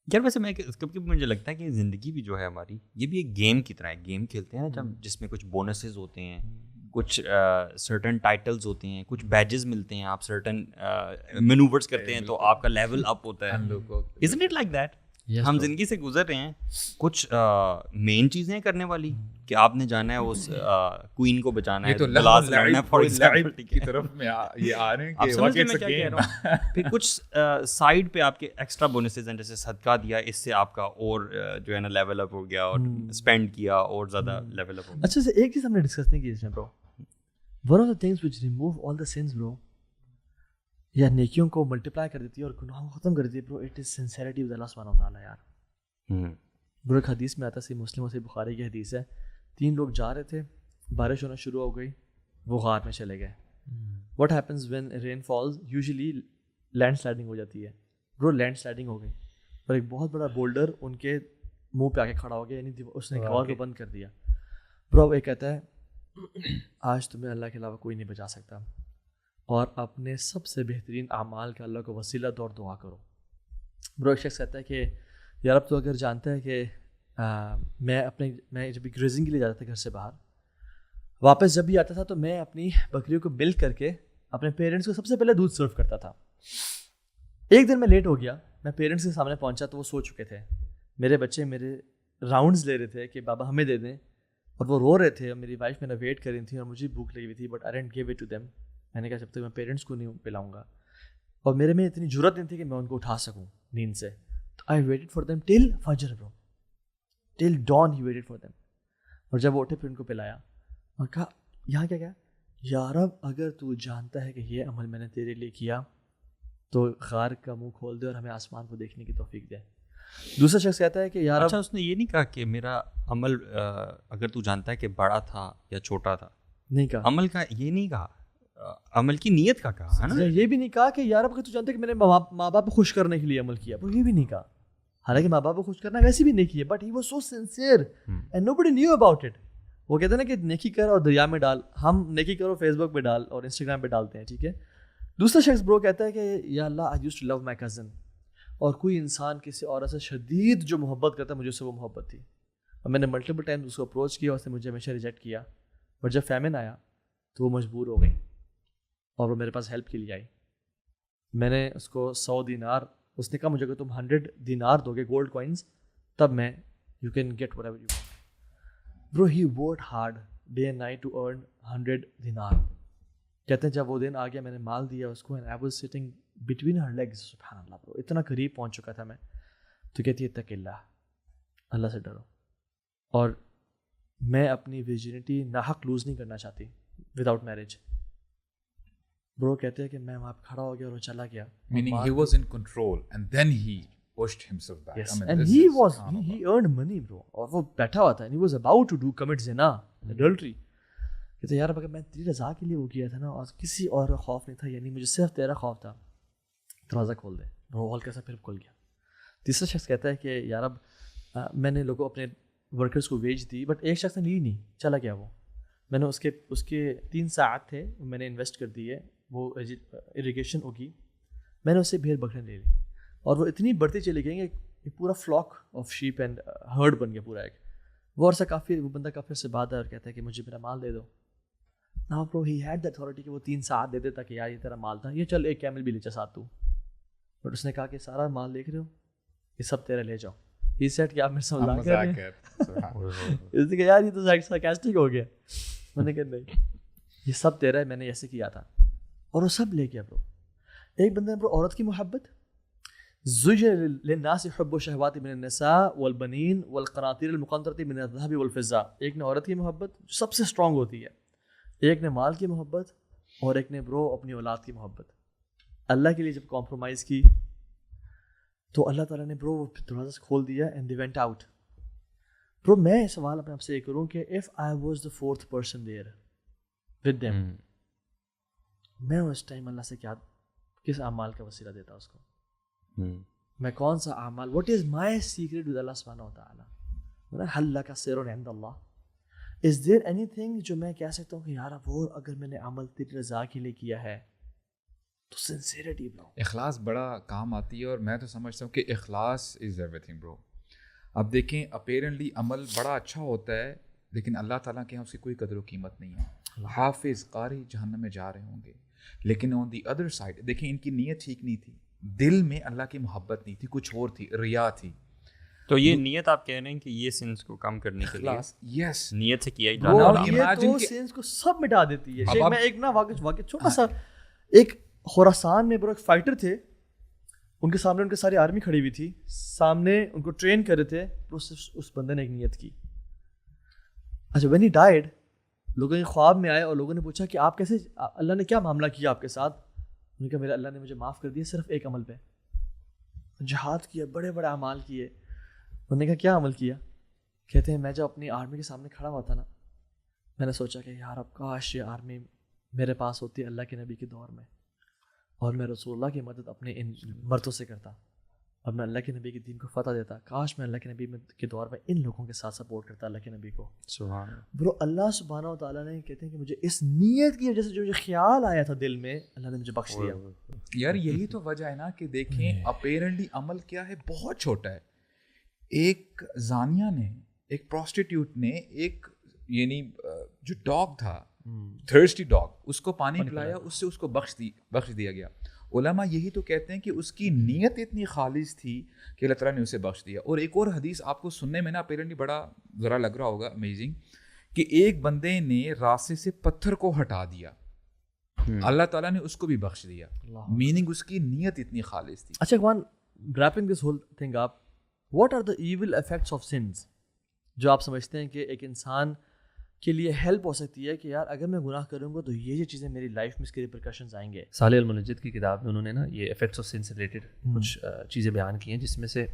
یار ویسے میں کبھی مجھے لگتا ہے کہ زندگی بھی جو ہے ہماری، یہ بھی ایک گیم کی طرح ہے. گیم کھیلتے ہیں نا جب، جس میں کچھ بونسز ہوتے ہیں، کچھ سرٹن ٹائٹلز ہوتے ہیں، کچھ بیجز ملتے ہیں، آپ سرٹن مینوورز کرتے ہیں تو آپ کا لیول اپ ہوتا ہے. Isn't it like that؟ ہم زندگی سے گزر رہے ہیں، کچھ مین چیزیں کرنے والی کہ آپ نے جانا ہے اس کوئین کو بچانا ہے، گلاس لڑنا ہے فار ایگزامپل کی طرف میں یہ آ رہے ہیں کہ واقعی میں کیا کہہ رہا ہوں. پھر کچھ سائڈ پہ آپ کے ایکسٹرا بونسز ہیں، جیسے صدقہ دیا، اس سے آپ کا اور جو ہے نا لیول اپ ہو گیا، اور اسپینڈ کیا اور زیادہ لیول اپ ہو گیا. اچھا سے ایک چیز ہم نے ڈسکس نہیں کی اس میں برو، one of the things which remove all the since برو، یا نیکیوں کو ملٹیپلائی کر دیتی ہے اور گناہوں کو ختم کر دیتی ہے برو، اٹ از سنسیریٹی ود اللہ سبحانہ و تعالیٰ. یار برو ایک حدیث میں آتا ہے، صحیح مسلم اور صحیح بخاری کی حدیث ہے، 3 لوگ جا رہے تھے، بارش ہونا شروع ہو گئی، وہ غار میں چلے گئے. What happens when rain falls? Usually land sliding ہو جاتی ہے برو. لینڈ سلائڈنگ ہو گئی اور ایک بہت بڑا بولڈر ان کے منہ پہ آ کے کھڑا ہو گیا، یعنی اس نے غار کو بند کر دیا. برو یہ کہتا ہے آج تمہیں اللہ کے علاوہ کوئی نہیں بچا سکتا، اور اپنے سب سے بہترین اعمال کا اللہ کو وسیلہ دو اور دعا کرو. برو ایک شخص کہتا ہے کہ یار اب تو اگر جانتا ہے کہ میں جب گریزنگ کے لیے جاتا تھا گھر سے باہر، واپس جب بھی آتا تھا تو میں اپنی بکریوں کو ملک کر کے اپنے پیرنٹس کو سب سے پہلے دودھ سرو کرتا تھا. ایک دن میں لیٹ ہو گیا, میں پیرنٹس کے سامنے پہنچا تو وہ سو چکے تھے. میرے بچے میرے راؤنڈز لے رہے تھے کہ بابا ہمیں دے دیں, اور وہ رو رہے تھے, اور میری وائف میرا ویٹ کر رہی تھی, اور مجھے بھوک لگی ہوئی تھی, but I didn't give it to them. میں نے کہا جب تک میں پیرنٹس کو نہیں پلاؤں گا, اور میرے میں اتنی جرت نہیں تھی کہ میں ان کو اٹھا سکوں نیند سے. تو I waited for them till فجر bro, till dawn he waited for them. اور جب وہ اٹھے پھر ان کو پلایا اور کہا یہاں کیا کیا, یا رب اگر تو جانتا ہے کہ یہ عمل میں نے تیرے لیے کیا تو غار کا منہ کھول دے اور ہمیں آسمان کو دیکھنے کی توفیق دے. دوسرا شخص کہتا ہے کہ یار اچھا اس نے یہ نہیں کہا کہ میرا عمل اگر تو جانتا ہے کہ بڑا تھا یا چھوٹا تھا, نہیں کہا, عمل کا یہ نہیں کہا, عمل کی نیت کا کہا ہے نا. یہ بھی نہیں کہا کہ یار اگر تو جانتا ہے کہ میں نے ماں باپ کو خوش کرنے کے لیے عمل کیا, وہ یہ بھی نہیں کہا. حالانکہ ماں باپ کو خوش کرنا ویسے بھی نہیں کیا, but he was so sincere and nobody new about it. وہ کہتے ہیں نا کہ نیکی کر اور دریا میں ڈال, ہم نیکی کرو فیس بک پہ ڈال اور انسٹاگرام پہ ڈالتے ہیں, ٹھیک ہے. دوسرا شخص برو کہتا ہے کہ یا اللہ I used to love my cousin, اور کوئی انسان کسی عورت سے شدید جو محبت کرتا ہے مجھے اس سے وہ محبت تھی, اور میں نے ملٹیپل ٹائم اس کو اپروچ کیا, اس نے مجھے ہمیشہ ریجیکٹ کیا. بٹ جب فیمن آیا تو وہ مجبور ہو گئی اور وہ میرے پاس ہیلپ کے لیے آئی. میں نے اس کو 100 دینار, اس نے کہا مجھے اگر تم 100 دینار دو گے گولڈ کوائنس تب میں you can get whatever you want. Bro he worked hard day and night to earn 100 دینار. کہتے ہیں جب وہ دن آ گیا میں نے مال دیا اس کو, and I was sitting between her legs. سبحان اللہ برو, اتنا قریب پہنچ چکا تھا میں. تو کہتی ہے اتق اللہ, اللہ سے ڈرو, اور میں اپنی ویجنٹی ناحق لوز نہیں کرنا چاہتی وداؤٹ میرج. برو کہتے ہیں کہ میں وہاں پہ کھڑا ہو گیا اور وہ چلا گیا. meaning he was in control and then he pushed himself back. Yes. I mean, And this he is was he earned money bro, اور وہ بیٹھا ہوا تھا and he was about to do commit zina, adultery. کہتے یار اگر میں تیری رضا کے لیے وہ کیا تھا نا, اور کسی اور کا خوف نہیں تھا, یعنی مجھے صرف تیرا خوف تھا, دروازہ کھول دے. وہ ہلکا سا پھر کھل گیا. تیسرا شخص کہتا ہے کہ یار اب میں نے لوگوں اپنے ورکرز کو ویج دی, بٹ ایک شخص نے لی نہیں, چلا گیا وہ. میں نے اس کے 3 ساعت تھے میں نے انویسٹ کر دیے, وہ اریگیشن ہوگی, میں نے اس سے بھیڑ بکرے لے لی, اور وہ اتنی بڑھتی چلی گئی کہ ایک پورا flock of sheep and herd بن گیا پورا ایک. وہ عرصہ وہ بندہ کافی سے بعد آیا اور کہتا ہے کہ مجھے میرا مال دے دو. نا برو ہی ہیڈ دا اتھارٹی کہ وہ 3 ساعت دے دیتا کہ یار یہ تیرا مال تھا, یہ چل ایک کیمل بھی لے جا ساتھ تو. بٹ اس نے کہا کہ سارا مال دیکھ رہے ہو یہ سب تیرا لے جاؤ. ہی سیٹ کہ آپ میرے سے مذاق کر رہے ہیں. اس نے کہا یار یہ تو سارکاسٹک ہو گیا. میں نے کہا نہیں یہ سب تیرا ہے, میں نے ایسے کیا تھا, اور وہ سب لے گیا برو. ایک بندے نے برو عورت کی محبت, زُجِّرَ لِلنَّاسِ حُبُّ الشَّهَوَاتِ مِنَ النِّسَاءِ وَالْبَنِينَ وَالْقَنَاطِيرِ الْمُقَنطَرَةِ مِنَ الذَّهَبِ وَالْفِضَّةِ. ایک نے عورت کی محبت جو سب سے اسٹرانگ ہوتی ہے, ایک نے مال کی محبت, اور ایک نے برو اپنی اولاد کی محبت. اللہ کے لیے جب کمپرومائز کی تو اللہ تعالیٰ نے برو دروازہ کھول دیا اینڈ دی وینٹ آؤٹ. برو میں سوال اپنے آپ سے یہ کروں کہ if I was the 4th person there with them, میں اس ٹائم اللہ سے کیا کس اعمال کا وسیلہ دیتا اس کو, میں کون سا اعمال, what is my secret with اللہ سبحانہ و تعالیٰ, حل لک سر عند اللہ. از دیر اینی تھنگ جو میں کہہ سکتا ہوں کہ یار وہ اگر میں نے عمل تیری رضا کے لیے کیا ہے تو سنسیریٹی برو, اخلاص بڑا کام آتی ہے, اور میں تو سمجھتا ہوں کہ اخلاص از ایوری تھنگ برو. اب دیکھیں اپیرنٹلی عمل بڑا اچھا ہوتا ہے لیکن اللہ تعالیٰ کے یہاں اس کی کوئی قدر و قیمت نہیں ہے. حافظ قاری جہنم میں جا رہے ہوں گے, لیکن آن دی ادر سائڈ دیکھیں ان کی نیت ٹھیک نہیں تھی, دل میں اللہ کی محبت نہیں تھی, کچھ اور تھی, ریا تھی. تو یہ نیت آپ کہہ رہے ہیں کہ یہ سینس کو کم کرنے کے لیے یس نیت سے کیا ہی وہ سینس کو سب مٹا دیتی ہے. میں ایک نا واقع چھوٹا سا, ایک خراسان میں برو ایک فائٹر تھے, ان کے سامنے ان کے ساری آرمی کھڑی ہوئی تھی, سامنے ان کو ٹرین کر رہے تھے, اس بندے نے ایک نیت کی. اچھا وین ہی ڈائڈ, لوگوں کے خواب میں آئے اور لوگوں نے پوچھا کہ آپ کیسے, اللہ نے کیا معاملہ کیا آپ کے ساتھ؟ انہوں نے کہا میرے اللہ نے مجھے معاف کر دیا صرف ایک عمل پہ, جہاد کیا, بڑے بڑے اعمال کیے. انہوں نے کہا کیا عمل کیا؟ کہتے ہیں میں جب اپنی آرمی کے سامنے کھڑا ہوا تھا نا, میں نے سوچا کہ یار اب کاش یہ آرمی میرے پاس ہوتی اللہ کے نبی کے دور میں, اور میں رسول اللہ کی مدد اپنے ان مردوں سے کرتا, اور میں اللہ کے نبی کے دین کو فتح دیتا. کاش میں اللہ کے نبی کے دور میں ان لوگوں کے ساتھ سپورٹ کرتا اللہ کے نبی کو. سبحان اللہ برو, اللہ سبحانہ و تعالیٰ نے کہتے ہیں کہ مجھے اس نیت کی وجہ سے جو مجھے خیال آیا تھا دل میں, اللہ نے مجھے بخش دیا. یار یہی تو وجہ ہے نا کہ دیکھیں اپیرنٹلی عمل کیا ہے, بہت چھوٹا ہے. ایک زانیہ نے, ایک پروسٹیٹیوٹ نے, ایک یعنی جو ڈاگ تھا تھرسٹی ڈاگ, اس کو پانی پلایا, اس سے اس کو بخش دیا گیا. علماء یہی تو کہتے ہیں کہ اس کی نیت اتنی خالص تھی کہ اللہ تعالیٰ نے اسے بخش دیا. اور ایک اور حدیث آپ کو سننے میں نا اپیرنٹلی بڑا ذرا لگ رہا ہوگا امیزنگ, کہ ایک بندے نے راستے سے پتھر کو ہٹا دیا, اللہ تعالیٰ نے اس کو بھی بخش دیا, میننگ اس کی نیت اتنی خالص تھی. اچھا اخوان, wrapping this whole thing up, what are the evil effects of sins جو آپ سمجھتے ہیں کہ ایک انسان کے لیے ہیلپ ہو سکتی ہے کہ یار اگر میں گناہ کروں گا تو یہ چیزیں میری لائف میں اس کے ریپرکشنز آئیں گے. صالح المنجد کی کتاب میں انہوں نے نا یہ افیکٹس آف سن سے ریلیٹڈ کچھ چیزیں بیان کی ہیں, جس میں سے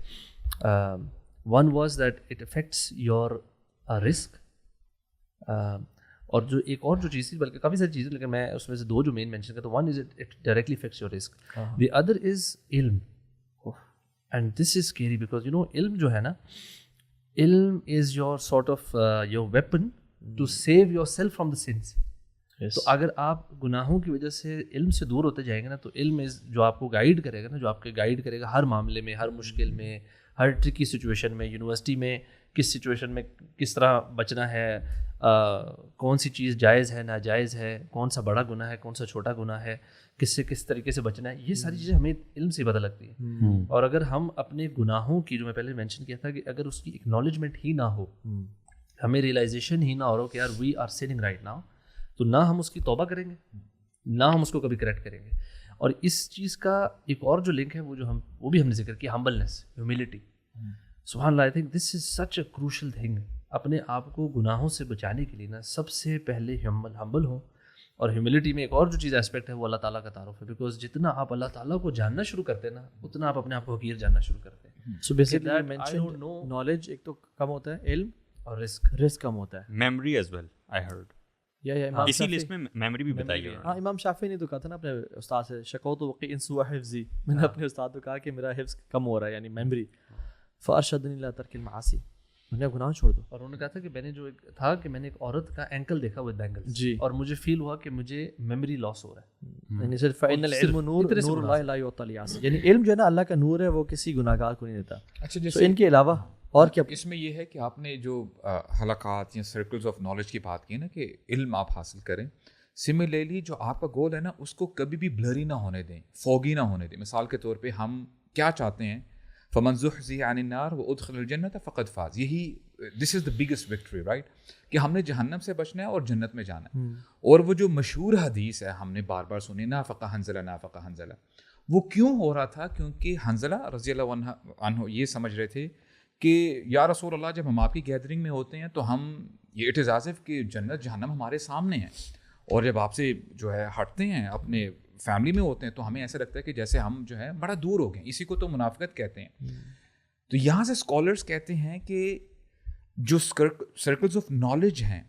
one was that it affects your risk, اور جو ایک اور جو چیز تھی, بلکہ کافی ساری چیزیں, لیکن میں اس میں سے دو جو مین مینشن کرتا ہوں. One is it directly affects your risk, the other is علم, and this is scary because you know علم جو ہے نا, علم is your sort of your weapon to save yourself from the sins. تو اگر آپ گناہوں کی وجہ سے علم سے دور ہوتے جائیں گے نا, تو علم جو آپ کو گائیڈ کرے گا نا, جو آپ کے گائیڈ کرے گا ہر معاملے میں, ہر مشکل میں, ہر ٹرکی سچویشن میں, یونیورسٹی میں کس سچویشن میں کس طرح بچنا ہے, کون سی چیز جائز ہے ناجائز ہے, کون سا بڑا گناہ ہے کون سا چھوٹا گناہ ہے, کس سے کس طریقے سے بچنا ہے, یہ ساری چیزیں ہمیں علم سے پتہ لگتی ہیں. اور اگر ہم اپنے گناہوں کی, جو میں پہلے مینشن کیا تھا, کہ اگر اس کی اکنالجمنٹ ہی نہ ہو, ہمیں ریئلائزیشن ہی نہ ہو رہا کہ یار we are sinning right now, تو نہ ہم اس کی توبہ کریں گے, نہ ہم اس کو کبھی کریکٹ کریں گے. اور اس چیز کا ایک اور جو لنک ہے وہ بھی ہم نے ذکر کیا, ہمبلنس, ہیوملٹی. سبحان اللہ, I think this is such a crucial thing. اپنے آپ کو گناہوں سے بچانے کے لیے نا سب سے پہلے ہمبل ہوں. اور ہیوملٹی میں ایک اور جو چیز اسپیکٹ ہے وہ اللہ تعالیٰ کا تعارف ہے, بیکاز جتنا آپ اللہ تعالیٰ کو جاننا شروع کرتے ہیں نا, اتنا آپ اپنے آپ کو حقیر جاننا شروع کرتے ہیں. سو بیسیکلی نالج ایک تو کم ہوتا ہے, علم اور رسک کم ہوتا ہے, memory as well I heard, اسی لسٹ میں میموری بھی بتائی گئی. ہاں, امام شافعی نے تو کہا تھا نا اپنے استاد سے, شکوت وقی ان سوء حفظی, میں نے اپنے استاد کو کہا کہ میرا حفظ کم ہو رہا ہے, یعنی میموری. فارشدنی الی ترک المعاصی, میں نے گناہ چھوڑ دو. اور انہوں نے کہا تھا کہ میں نے جو ایک تھا کہ میں نے ایک عورت کا اینکل دیکھا ود بینگلز, جی, اور مجھے فیل ہوا کہ مجھے میموری لاس ہو رہا ہے. یعنی صرف فإن العلم نور اللہ لا یعطى لعاصی, یعنی علم جو ہے نا اللہ کا نور ہے, وہ کسی گناہگار کو نہیں دیتا. اچھا, تو جیسے ان کے علاوہ اور کیا اس میں یہ ہے کہ آپ نے جو حلقات یا سرکلز آف نالج کی بات کی نا, کہ علم آپ حاصل کریں, سملرلی جو آپ کا گول ہے نا اس کو کبھی بھی بلری نہ ہونے دیں, فوگی نہ ہونے دیں. مثال کے طور پہ ہم کیا چاہتے ہیں, فمن زحزح عن النار وادخل الجنة فقد فاز, یہی دس is the biggest victory, right, کہ ہم نے جہنم سے بچنا ہے اور جنت میں جانا ہے. اور وہ جو مشہور حدیث ہے ہم نے بار بار سنی, نافق حنظلہ نافق حنظلہ, وہ کیوں ہو رہا تھا؟ کیونکہ حنظلہ رضی اللہ عنہ یہ سمجھ رہے تھے کہ یا رسول اللہ, جب ہم آپ کی گیدرنگ میں ہوتے ہیں تو ہم یہ اٹ از ایز اف کہ جنت جہنم ہمارے سامنے ہے, اور جب آپ سے جو ہے ہٹتے ہیں اپنے فیملی میں ہوتے ہیں تو ہمیں ایسا لگتا ہے کہ جیسے ہم جو ہے بڑا دور ہو گئے. اسی کو تو منافقت کہتے ہیں. تو یہاں سے اسکالرس کہتے ہیں کہ جو سرکلز آف نالج ہیں,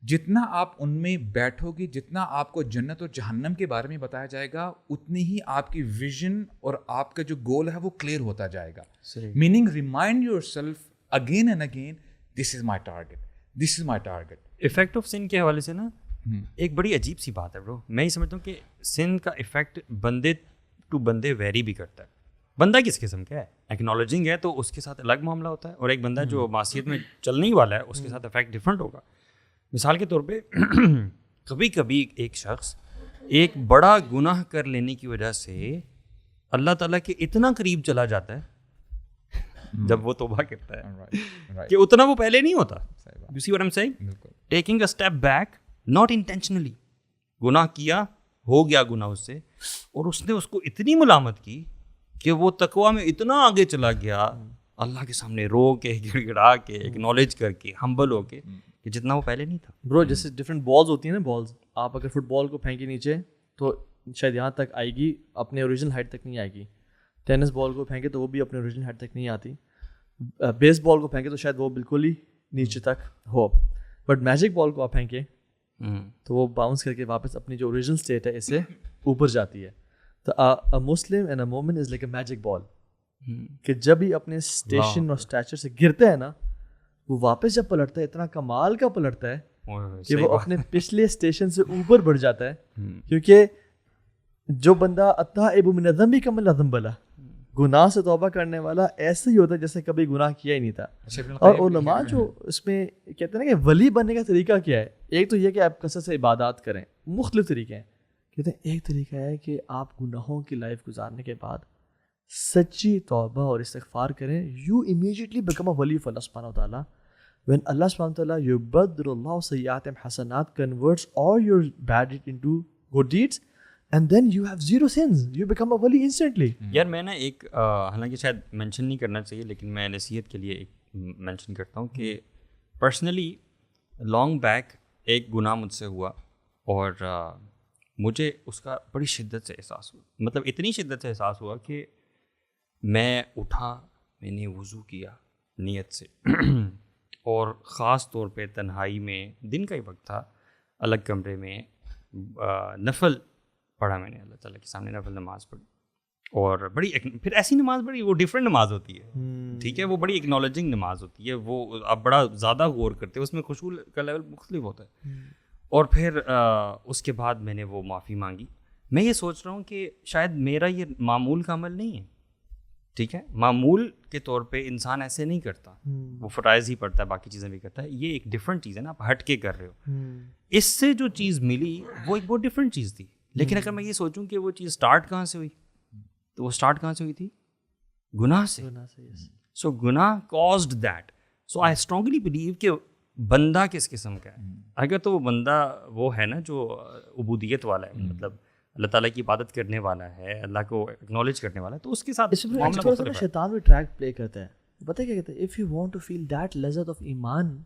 جتنا آپ ان میں بیٹھو گے, جتنا آپ کو جنت اور جہنم کے بارے میں بتایا جائے گا, اتنی ہی آپ کی ویژن اور آپ کا جو گول ہے وہ کلیئر ہوتا جائے گا. Meaning remind yourself again and again, this is my target, this is my target. Effect of sin کے حوالے سے نا ایک بڑی عجیب سی بات ہے برو, میں یہ سمجھتا ہوں کہ سن کا افیکٹ بندے ٹو بندے ویری بھی کرتا ہے. بندہ کس قسم کا ہے, ایکنالوجنگ ہے تو اس کے ساتھ الگ معاملہ ہوتا ہے, اور ایک بندہ جو معصیت میں چلنے ہی والا ہے اس کے ساتھ افیکٹ ڈفرینٹ ہوگا. مثال کے طور پہ کبھی کبھی ایک شخص ایک بڑا گناہ کر لینے کی وجہ سے اللہ تعالیٰ کے اتنا قریب چلا جاتا ہے جب وہ توبہ کرتا ہے کہ اتنا وہ پہلے نہیں ہوتا. You see what I'm saying? Taking a step back, not intentionally. گناہ کیا, ہو گیا گناہ اس سے, اور اس نے اس کو اتنی ملامت کی کہ وہ تقویٰ میں اتنا آگے چلا گیا, اللہ کے سامنے رو کے, گڑ گڑا کے, ایکنالج کر کے, ہمبل ہو کے, کہ جتنا وہ پہلے نہیں تھا. برو جیسے ڈفرینٹ بالز ہوتی ہیں نا, بالز آپ اگر فٹ بال کو پھینکی نیچے تو شاید یہاں تک آئے گی, اپنے اوریجنل ہائٹ تک نہیں آئے گی. ٹینس بال کو پھینکے تو وہ بھی اپنے اوریجنل ہائٹ تک نہیں آتی. بیس بال کو پھینکے تو شاید وہ بالکل ہی نیچے تک ہو, بٹ میجک بال کو آپ پھینکیں تو وہ باؤنس کر کے واپس اپنی جو اوریجنل اسٹیٹ ہے اس سے اوپر جاتی ہے. تو اے مسلم اینڈ اے مومن از لائک اے میجک بال, کہ جب ہی اپنے اسٹیشن اور اسٹیچر سے گرتا ہے نا, وہ واپس جب پلٹتا ہے اتنا کمال کا پلٹتا ہے کہ وہ اپنے پچھلے اسٹیشن سے اوپر بڑھ جاتا ہے. کیونکہ جو بندہ التائب من الذنب کمن لا ذنب لہ, گناہ سے توبہ کرنے والا ایسے ہی ہوتا ہے جیسے کبھی گناہ کیا ہی نہیں تھا. اور علماء جو اس میں کہتے ہیں نا کہ ولی بننے کا طریقہ کیا ہے, ایک تو یہ کہ آپ کثرت سے عبادات کریں, مختلف طریقے ہیں. کہتے ہیں ایک طریقہ ہے کہ آپ گناہوں کی لائف گزارنے کے بعد سچی توبہ اور استغفار کریں. یو امیجیٹلی بیکم اے ولی آف اللہ سبحانہ وتعالیٰ. when Allah subhanahu wa ta'ala yubaddilu Allah sayyi'atim hasanat, converts all your bad deeds into good deeds, and then you have zero sins, you become a wali instantly. یار میں نا ایک حالانکہ شاید mention نہیں کرنا چاہیے لیکن میں نصیحت کے لیے ایک مینشن کرتا ہوں کہ پرسنلی لانگ بیک ایک گناہ مجھ سے ہوا اور مجھے اس کا بڑی شدت سے احساس ہوا. مطلب اتنی شدت سے احساس ہوا کہ میں اٹھا, میں نے وضو کیا نیت سے اور خاص طور پہ تنہائی میں, دن کا ہی وقت تھا, الگ کمرے میں نفل پڑھا میں نے, اللہ تعالیٰ کے سامنے نفل نماز پڑھی. اور بڑی پھر ایسی نماز پڑھی, وہ ڈفرینٹ نماز ہوتی ہے, ٹھیک ہے, وہ بڑی ایکنالوجنگ نماز ہوتی ہے, وہ آپ بڑا زیادہ غور کرتے ہیں, اس میں خشوع کا لیول مختلف ہوتا ہے. اور پھر اس کے بعد میں نے وہ معافی مانگی. میں یہ سوچ رہا ہوں کہ شاید میرا یہ معمول کا عمل نہیں ہے, ٹھیک ہے, معمول کے طور پہ انسان ایسے نہیں کرتا, وہ فرائض ہی پڑھتا ہے, باقی چیزیں بھی کرتا ہے. یہ ایک ڈفرینٹ چیز ہے نا, آپ ہٹ کے کر رہے ہو. اس سے جو چیز ملی وہ ایک بہت ڈفرینٹ چیز تھی. لیکن اگر میں یہ سوچوں کہ وہ چیز اسٹارٹ کہاں سے ہوئی, تو وہ اسٹارٹ کہاں سے ہوئی تھی, گناہ سے. سو گناہ caused that. So I strongly blue کہ بندہ کس قسم کا ہے. اگر تو وہ بندہ وہ ہے نا جو عبودیت والا ہے, مطلب اللہ تعالیٰ کی عبادت کرنے والا ہے, اللہ کو اکنالج کرنے والا ہے, تو اس کے ساتھ شیطان بھی ٹریک پلے کرتا ہے. پتہ کیا کہتے ہیں, if you want to feel that لذت of ایمان,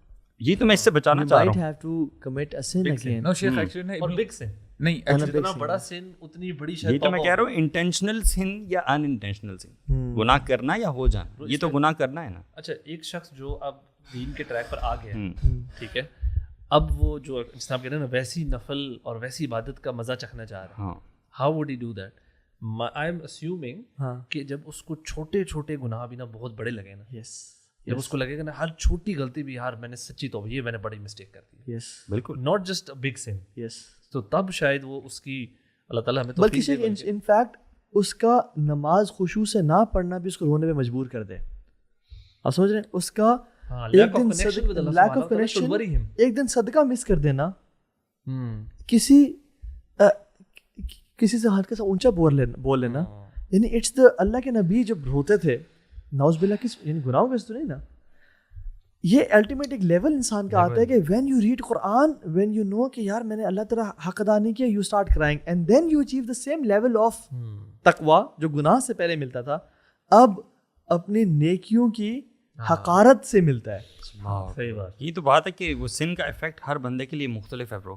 یہ تو میں اس سے بچانا چاہ رہا ہوں. you might have to commit a sin again. No, Sheikh actually نہیں, اور بگ سن نہیں, جتنا بڑا سن اتنی بڑی شاید. یہ تو میں کہہ رہا ہوں انٹینشنل سن یا ان انٹینشنل سن, گناہ کرنا یا ہو جانا, یہ تو گناہ کرنا ہے نا. اچھا, ایک شخص جو اب دین کے ٹریک پر آ گیا, ٹھیک ہے, اب وہ جو جس طرح کہہ رہے ہیں نا ویسی نفل اور ویسی عبادت کا مزہ چکھنا چاہ رہا ہے, how would he do that? I am assuming کہ جب اس کو چھوٹے چھوٹے گناہ بھی نا بہت بڑے لگے نا, جب اس کو لگے گا نا ہر چھوٹی غلطی بھی, یار میں نے سچی توبہ, یہ میں نے بڑی مسٹیک کر دی, بالکل, ناٹ جسٹ بگ سن, تو تب شاید وہ اس کی اللہ تعالیٰ ہمیں بلکہ ان فیکٹ اس کا نماز خشوع سے نہ پڑھنا بھی اس کو رونے میں مجبور کر دے. آپ سمجھ رہے ہیں, اس کا ایک دن لیک آف کنیکشن, ایک دن صدقہ مس کر دینا, کسی سے ہلکا سا اونچا بول لینا, یعنی اٹس دا, اللہ کے نبی جب روتے تھے نعوذ باللہ کس یعنی گناہوں کے تو نہیں نا, یہ الٹیمیٹ ایک لیول انسان کا آتا ہے کہ when you read Quran, when you know کہ یار میں نے اللہ تعالیٰ حق ادا نہیں کیا, you start crying, and then you achieve the same level of تقویٰ جو گناہ سے پہلے ملتا تھا, اب اپنی نیکیوں کی حقارت سے ملتا ہے. صحیح بات. یہ تو بات ہے کہ وہ سن کا افیکٹ ہر بندے کے لیے مختلف ہے برو,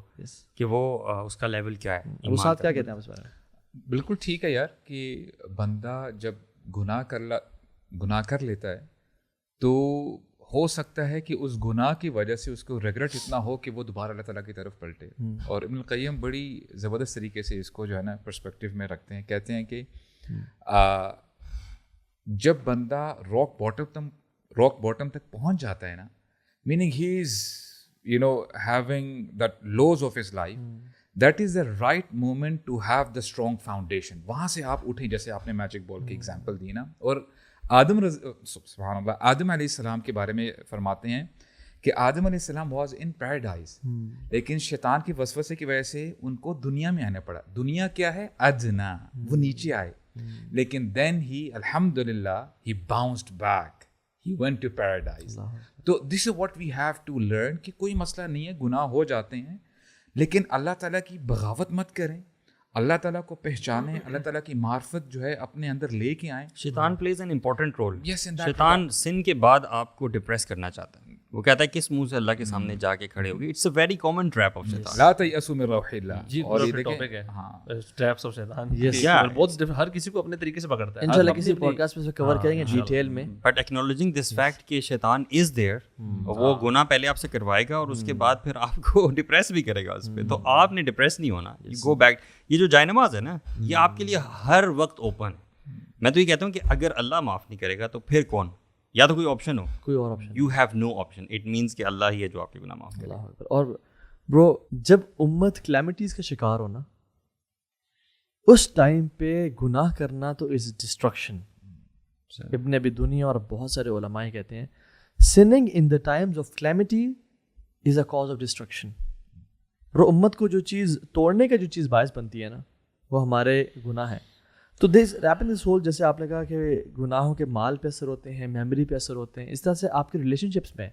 کہ وہ اس کا لیول کیا ہے. وہ ساتھ کیا کہتے ہیں اس بارے میں؟ بالکل ٹھیک ہے یار, کہ بندہ جب گناہ کر لیتا ہے تو ہو سکتا ہے کہ اس گناہ کی وجہ سے اس کو ریگریٹ اتنا ہو کہ وہ دوبارہ اللہ تعالیٰ کی طرف پلٹے. اور ابن القیم بڑی زبردست طریقے سے اس کو جو ہے نا پرسپیکٹیو میں رکھتے ہیں. کہتے ہیں کہ جب بندہ راک باٹم تک پہنچ جاتا ہے نا, meaning he is having that lows of his life, that is the right moment to have the strong foundation. وہاں سے آپ اٹھیں, جیسے آپ نے میجک بال کی ایگزامپل دی نا. اور سبحان اللہ, آدم علیہ السلام کے بارے میں فرماتے ہیں کہ آدم علیہ السلام واز ان پیراڈائز, لیکن شیطان کی وسوسے کی وجہ سے ان کو دنیا میں آنا پڑا. دنیا کیا ہے, ادنا, وہ نیچے آئے, لیکن دین ہی الحمدللہ ہی باؤنسڈ back, he went to paradise. تو this is what we have to learn کہ کوئی مسئلہ نہیں ہے, گناہ ہو جاتے ہیں, لیکن اللہ تعالیٰ کی بغاوت مت کریں, اللہ تعالیٰ کو پہچانیں, اللہ تعالیٰ کی معرفت جو ہے اپنے اندر لے کے آئیں. شیطان پلیز این امپورٹنٹ رول. شیطان سن کے بعد آپ کو ڈپریس کرنا چاہتا ہے. وہ کہتا ہے کس منہ سے اللہ کے سامنے جا کے کھڑے ہوگی. It's a very common trap of Shaitan. لا تیأسوا من روح اللہ. جی, اور یہ ٹاپک ہے ٹریپس آف شیطان. بہت ہر کسی کو اپنے طریقے سے پکڑتا ہے. انشاءاللہ کسی پوڈ کاسٹ میں کور کریں گے ڈیٹیل میں. بٹ ایکنالوجنگ دس فیکٹ کہ شیطان از دیئر, وہ گناہ پہلے آپ سے کروائے گا اور اس کے بعد پھر آپ کو ڈپریس بھی کرے گا اس پہ. تو آپ نے ڈپریس نہیں ہونا. Go back. یہ جو جائے نماز ہے نا, یہ آپ کے لیے ہر وقت اوپن ہے. میں تو یہ کہتا ہوں کہ اگر اللہ معاف نہیں کرے گا تو پھر کون, یا تو کوئی آپشن ہو, کوئی اور option, you have no option. It means کہ اللہ ہی ہے جو آپ کے گناہ معاف کرے. اور برو جب امت کلیمٹیز کا شکار ہونا, اس ٹائم پہ گناہ کرنا تو از ڈسٹرکشن. ابن ابی دنیا اور بہت سارے علماء کہتے ہیں sinning in the times of calamity is a cause of destruction. اور امت کو جو چیز توڑنے کا جو چیز باعث بنتی ہے نا وہ ہمارے گناہ ہیں. تو دس ریپن دس ہول، جیسے آپ نے کہا کہ گناہوں کے مال پہ اثر ہوتے ہیں، میموری پہ اثر ہوتے ہیں، اس طرح سے آپ کے ریلیشن شپس میں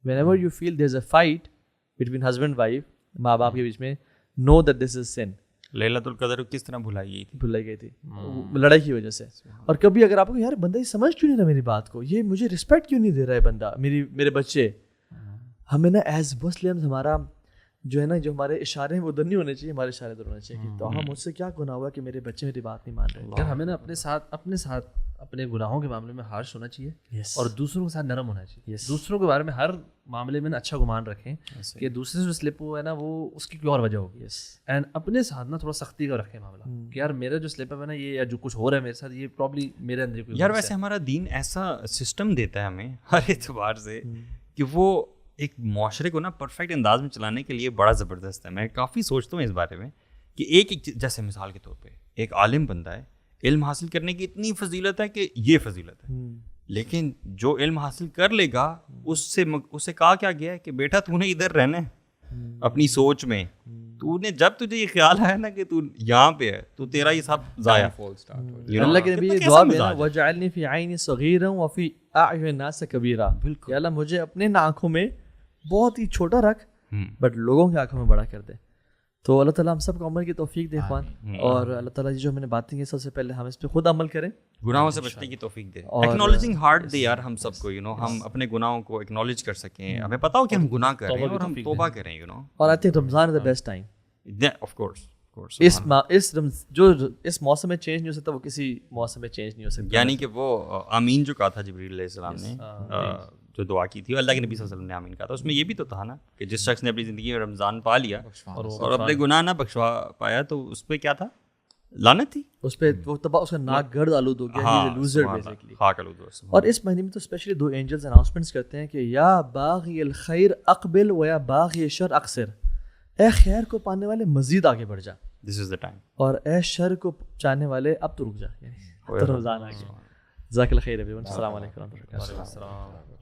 whenever you feel there is a fight between husband wife, ماں باپ کے بیچ میں، نو دیٹ دس از سن. لیلۃ القدر کس طرح بھلائی گئی تھی لڑائی کی وجہ سے. اور کبھی اگر آپ کو یار بندہ یہ سمجھ کیوں نہیں رہا میری بات کو، یہ مجھے رسپیکٹ کیوں نہیں دے رہا ہے بندہ، میرے بچے، ہمیں نا ایز مسلم ہمارا جو ہے نا جو ہمارے اشارے ہیں وہ ادھر نہیں ہونے چاہیے، ہمارے اشارے ادھر ہونے چاہیے. تو مجھ سے کیا گناہ ہوا کہ میرے بچے میری بات نہیں مان رہے. یار ہمیں نا اپنے ساتھ اپنے گناہوں کے معاملے میں ہارش ہونا چاہیے اور دوسروں کے ساتھ نرم ہونا چاہیے. دوسروں کے بارے میں ہر معاملے میں اچھا گمان رکھیں کہ دوسرے سے جو سلپ ہوا ہے نا وہ اس کی کوئی اور وجہ ہوگی. اینڈ اپنے ساتھ نا تھوڑا سختی کا رکھیں معاملہ کہ یار میرا جو سلپ ہے نا یہ یا جو کچھ ہو رہا ہے میرے ساتھ یہ پرابلی میرے اندر کوئی. یار ویسے ہمارا دین ایسا سسٹم دیتا ہے ہمیں ہر اعتبار سے کہ وہ ایک معاشرے کو نا پرفیکٹ انداز میں چلانے کے لیے بڑا زبردست ہے. میں کافی سوچتا ہوں اس بارے میں کہ ایک جیسے مثال کے طور پہ ایک عالم بندہ ہے، علم حاصل کرنے کی اتنی فضیلت ہے کہ یہ فضیلت ہے، لیکن جو علم حاصل کر لے گا اس سے کہا کیا گیا ہے کہ بیٹا تو نے ادھر رہنا ہے اپنی سوچ میں، تو نے جب تجھے یہ خیال آیا نا کہ تو یہاں پہ ہے تو تیرا یہ سب ضائع. اللہ کے نبی یہ دعا بھی ہے وجعلنی فی عینی صغیرا وفی اعین الناس کبیرا، کہ اللہ مجھے اپنے آنکھوں میں بہت ہی چھوٹا رکھ بٹ لوگوں کی آنکھوں میں بڑا کر دے. تو اللہ تعالیٰ ہم سب کو عمل کی توفیق دے اخوان، اور اللہ تعالیٰ جو میں نے باتیں کی سب سے پہلے ہم اس پہ خود عمل کریں، گناہوں سے بچنے کی توفیق دے. ایکنالوجنگ ہارٹ دے یار ہم سب کو، ہم اپنے گناہوں کو ایکنالج کر سکیں، ہمیں پتہ ہو کہ ہم گناہ کر رہے ہیں اور ہم توبہ کریں. اور I think Ramzan is the best time. Of course جو اس موسم میں چینج نہیں ہو سکتا وہ کسی موسم میں چینج نہیں ہو سکتا. یعنی کہ وہ آمین جو کہا تھا جبریل علیہ السلام نے، جو دعا کی تھی اللہ کے نبی صلی اللہ علیہ وسلم نے آمین کہا تھا، اس میں یہ بھی تو تھا نا کہ جس شخص نے اپنی زندگی میں رمضان پا لیا اور اپنے گناہ نہ بخشوا پایا تو اس پہ کیا تھا؟ لعنت تھی اس پہ. وہ تباہ، اس کا ناک گرد آلود ہو گیا، لوزر بیسیکلی. اور اس مہینے میں تو اسپیشلی 2 اینجلز اناؤنسمنٹس کرتے ہیں کہ یا باغی الخیر اقبل و یا باغی الشر اقصر، اے خیر کو پانے والے مزید آگے بڑھ جا، دس از دا ٹائم، اور اے شر کو چاہنے والے اب تو رک جا، یعنی رمضان آ گیا. جزاک اللہ خیر. السلام علیکم ورحمۃ اللہ وبرکاتہ.